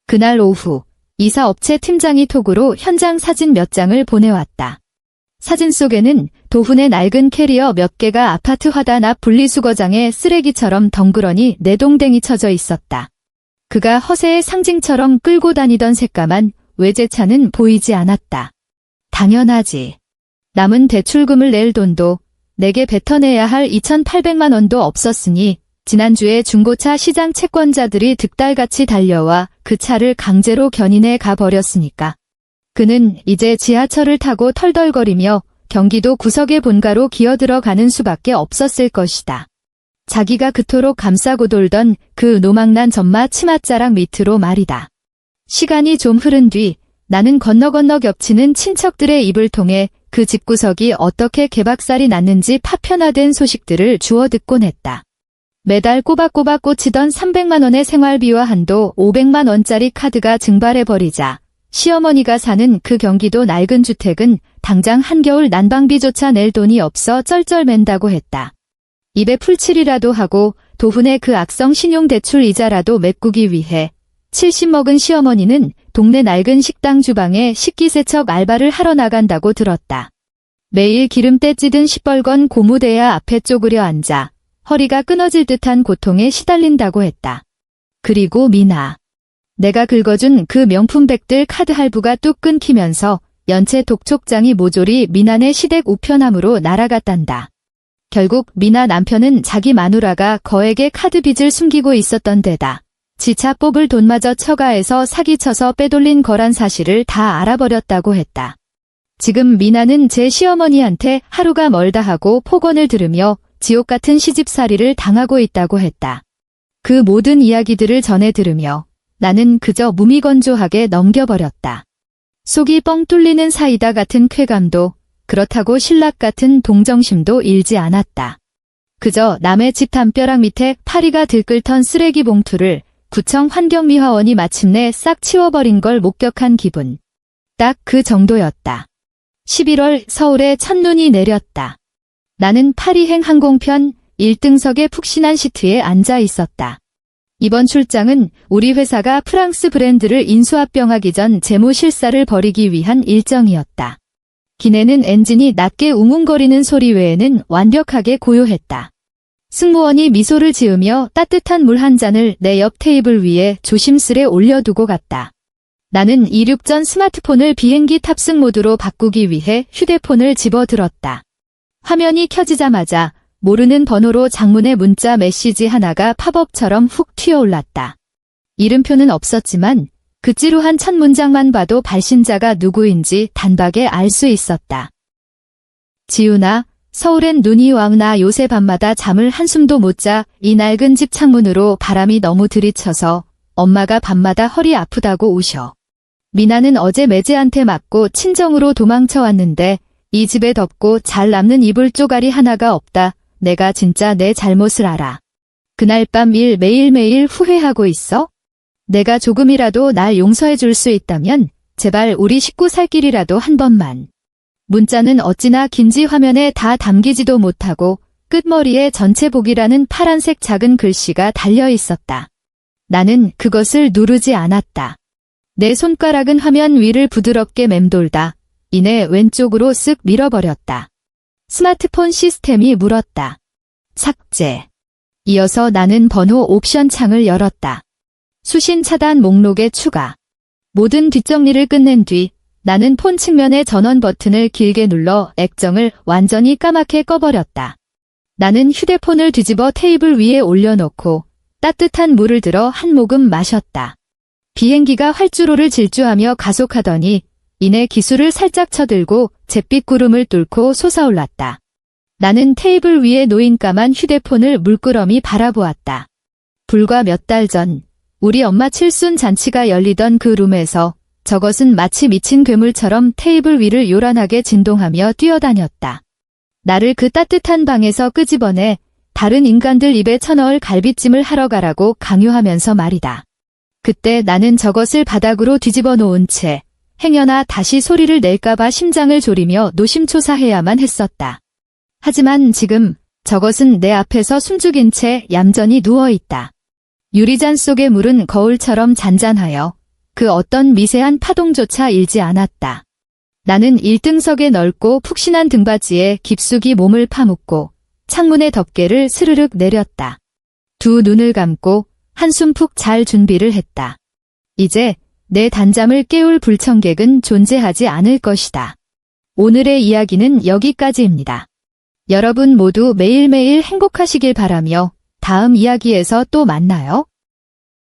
Speaker 1: 그날 오후 이사업체 팀장이 톡으로 현장 사진 몇 장을 보내왔다. 사진 속에는 도훈의 낡은 캐리어 몇 개가 아파트 화단 앞 분리수거장에 쓰레기처럼 덩그러니 내동댕이 쳐져 있었다. 그가 허세의 상징처럼 끌고 다니던 새까만 외제차는 보이지 않았다. 당연하지. 남은 대출금을 낼 돈도 내게 뱉어내야 할 2,800만 원도 없었으니 지난주에 중고차 시장 채권자들이 득달같이 달려와 그 차를 강제로 견인해 가버렸으니까. 그는 이제 지하철을 타고 털덜거리며 경기도 구석의 본가로 기어들어가는 수밖에 없었을 것이다. 자기가 그토록 감싸고 돌던 그 노망난 전마 치맛자락 밑으로 말이다. 시간이 좀 흐른 뒤 나는 건너 겹치는 친척들의 입을 통해 그 집구석이 어떻게 개박살이 났는지 파편화된 소식들을 주워 듣곤 했다. 매달 꼬박꼬박 꽂히던 300만 원의 생활비와 한도 500만 원짜리 카드가 증발해버리자 시어머니가 사는 그 경기도 낡은 주택은 당장 한겨울 난방비조차 낼 돈이 없어 쩔쩔맨다고 했다. 입에 풀칠이라도 하고 도훈의 그 악성 신용대출 이자라도 메꾸기 위해 70 먹은 시어머니는 동네 낡은 식당 주방에 식기세척 알바를 하러 나간다고 들었다. 매일 기름때 찌든 시뻘건 고무대야 앞에 쪼그려 앉아 허리가 끊어질 듯한 고통에 시달린다고 했다. 그리고 미나. 내가 긁어준 그 명품백들 카드 할부가 뚝 끊기면서 연체 독촉장이 모조리 미나네 시댁 우편함으로 날아갔단다. 결국 미나 남편은 자기 마누라가 거액의 카드 빚을 숨기고 있었던 데다 지차 뽑을 돈마저 처가해서 사기쳐서 빼돌린 거란 사실을 다 알아버렸다고 했다. 지금 미나는 제 시어머니한테 하루가 멀다 하고 폭언을 들으며 지옥 같은 시집살이를 당하고 있다고 했다. 그 모든 이야기들을 전해 들으며 나는 그저 무미건조하게 넘겨버렸다. 속이 뻥 뚫리는 사이다 같은 쾌감도 그렇다고 신락 같은 동정심도 일지 않았다. 그저 남의 집 담벼락 밑에 파리가 들끓던 쓰레기 봉투를 구청 환경미화원이 마침내 싹 치워버린 걸 목격한 기분. 딱 그 정도였다. 11월 서울에 첫눈이 내렸다. 나는 파리행 항공편 1등석의 푹신한 시트에 앉아 있었다. 이번 출장은 우리 회사가 프랑스 브랜드를 인수합병하기 전 재무 실사를 벌이기 위한 일정이었다. 기내는 엔진이 낮게 웅웅거리는 소리 외에는 완벽하게 고요했다. 승무원이 미소를 지으며 따뜻한 물 한 잔을 내 옆 테이블 위에 조심스레 올려두고 갔다. 나는 이륙 전 스마트폰을 비행기 탑승 모드로 바꾸기 위해 휴대폰을 집어들었다. 화면이 켜지자마자 모르는 번호로 장문의 문자 메시지 하나가 팝업처럼 훅 튀어올랐다. 이름표는 없었지만 그 지루한 첫 문장만 봐도 발신자가 누구인지 단박에 알 수 있었다. 지훈아, 서울엔 눈이 와나 요새 밤마다 잠을 한숨도 못 자. 이 낡은 집 창문으로 바람이 너무 들이쳐서 엄마가 밤마다 허리 아프다고 우셔. 미나는 어제 매제한테 맞고 친정으로 도망쳐 왔는데 이 집에 덮고 잘 남는 이불 쪼가리 하나가 없다. 내가 진짜 내 잘못을 알아. 그날 밤 일 매일매일 후회하고 있어? 내가 조금이라도 날 용서해 줄 수 있다면 제발 우리 식구 살 길이라도 한 번만. 문자는 어찌나 긴지 화면에 다 담기지도 못하고 끝머리에 전체복이라는 파란색 작은 글씨가 달려 있었다. 나는 그것을 누르지 않았다. 내 손가락은 화면 위를 부드럽게 맴돌다 이내 왼쪽으로 쓱 밀어버렸다. 스마트폰 시스템이 물었다. 삭제. 이어서 나는 번호 옵션 창을 열었다. 수신 차단 목록에 추가. 모든 뒷정리를 끝낸 뒤 나는 폰 측면의 전원 버튼을 길게 눌러 액정을 완전히 까맣게 꺼버렸다. 나는 휴대폰을 뒤집어 테이블 위에 올려놓고 따뜻한 물을 들어 한 모금 마셨다. 비행기가 활주로를 질주하며 가속하더니 이내 기술을 살짝 쳐들고 잿빛 구름을 뚫고 솟아올랐다. 나는 테이블 위에 놓인 까만 휴대폰을 물끄러미 바라보았다. 불과 몇 달 전, 우리 엄마 칠순 잔치가 열리던 그 룸에서 저것은 마치 미친 괴물처럼 테이블 위를 요란하게 진동하며 뛰어다녔다. 나를 그 따뜻한 방에서 끄집어내 다른 인간들 입에 쳐넣을 갈비찜을 하러 가라고 강요하면서 말이다. 그때 나는 저것을 바닥으로 뒤집어 놓은 채 행여나 다시 소리를 낼까봐 심장을 졸이며 노심초사해야만 했었다. 하지만 지금 저것은 내 앞에서 숨죽인 채 얌전히 누워있다. 유리잔 속의 물은 거울처럼 잔잔하여 그 어떤 미세한 파동조차 일지 않았다. 나는 1등석의 넓고 푹신한 등받이에 깊숙이 몸을 파묻고 창문의 덮개를 스르륵 내렸다. 두 눈을 감고 한숨 푹 잘 준비를 했다. 이제 내 단잠을 깨울 불청객은 존재하지 않을 것이다. 오늘의 이야기는 여기까지입니다. 여러분 모두 매일매일 행복하시길 바라며 다음 이야기에서 또 만나요.